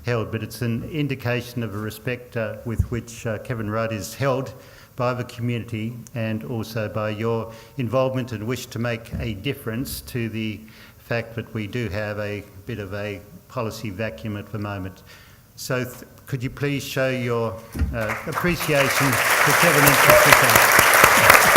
held, but it's an indication of the respect with which Kevin Rudd is held by the community and also by your involvement and wish to make a difference to the fact that we do have a bit of a policy vacuum at the moment. So could you please show your appreciation to Kevin and Patricia?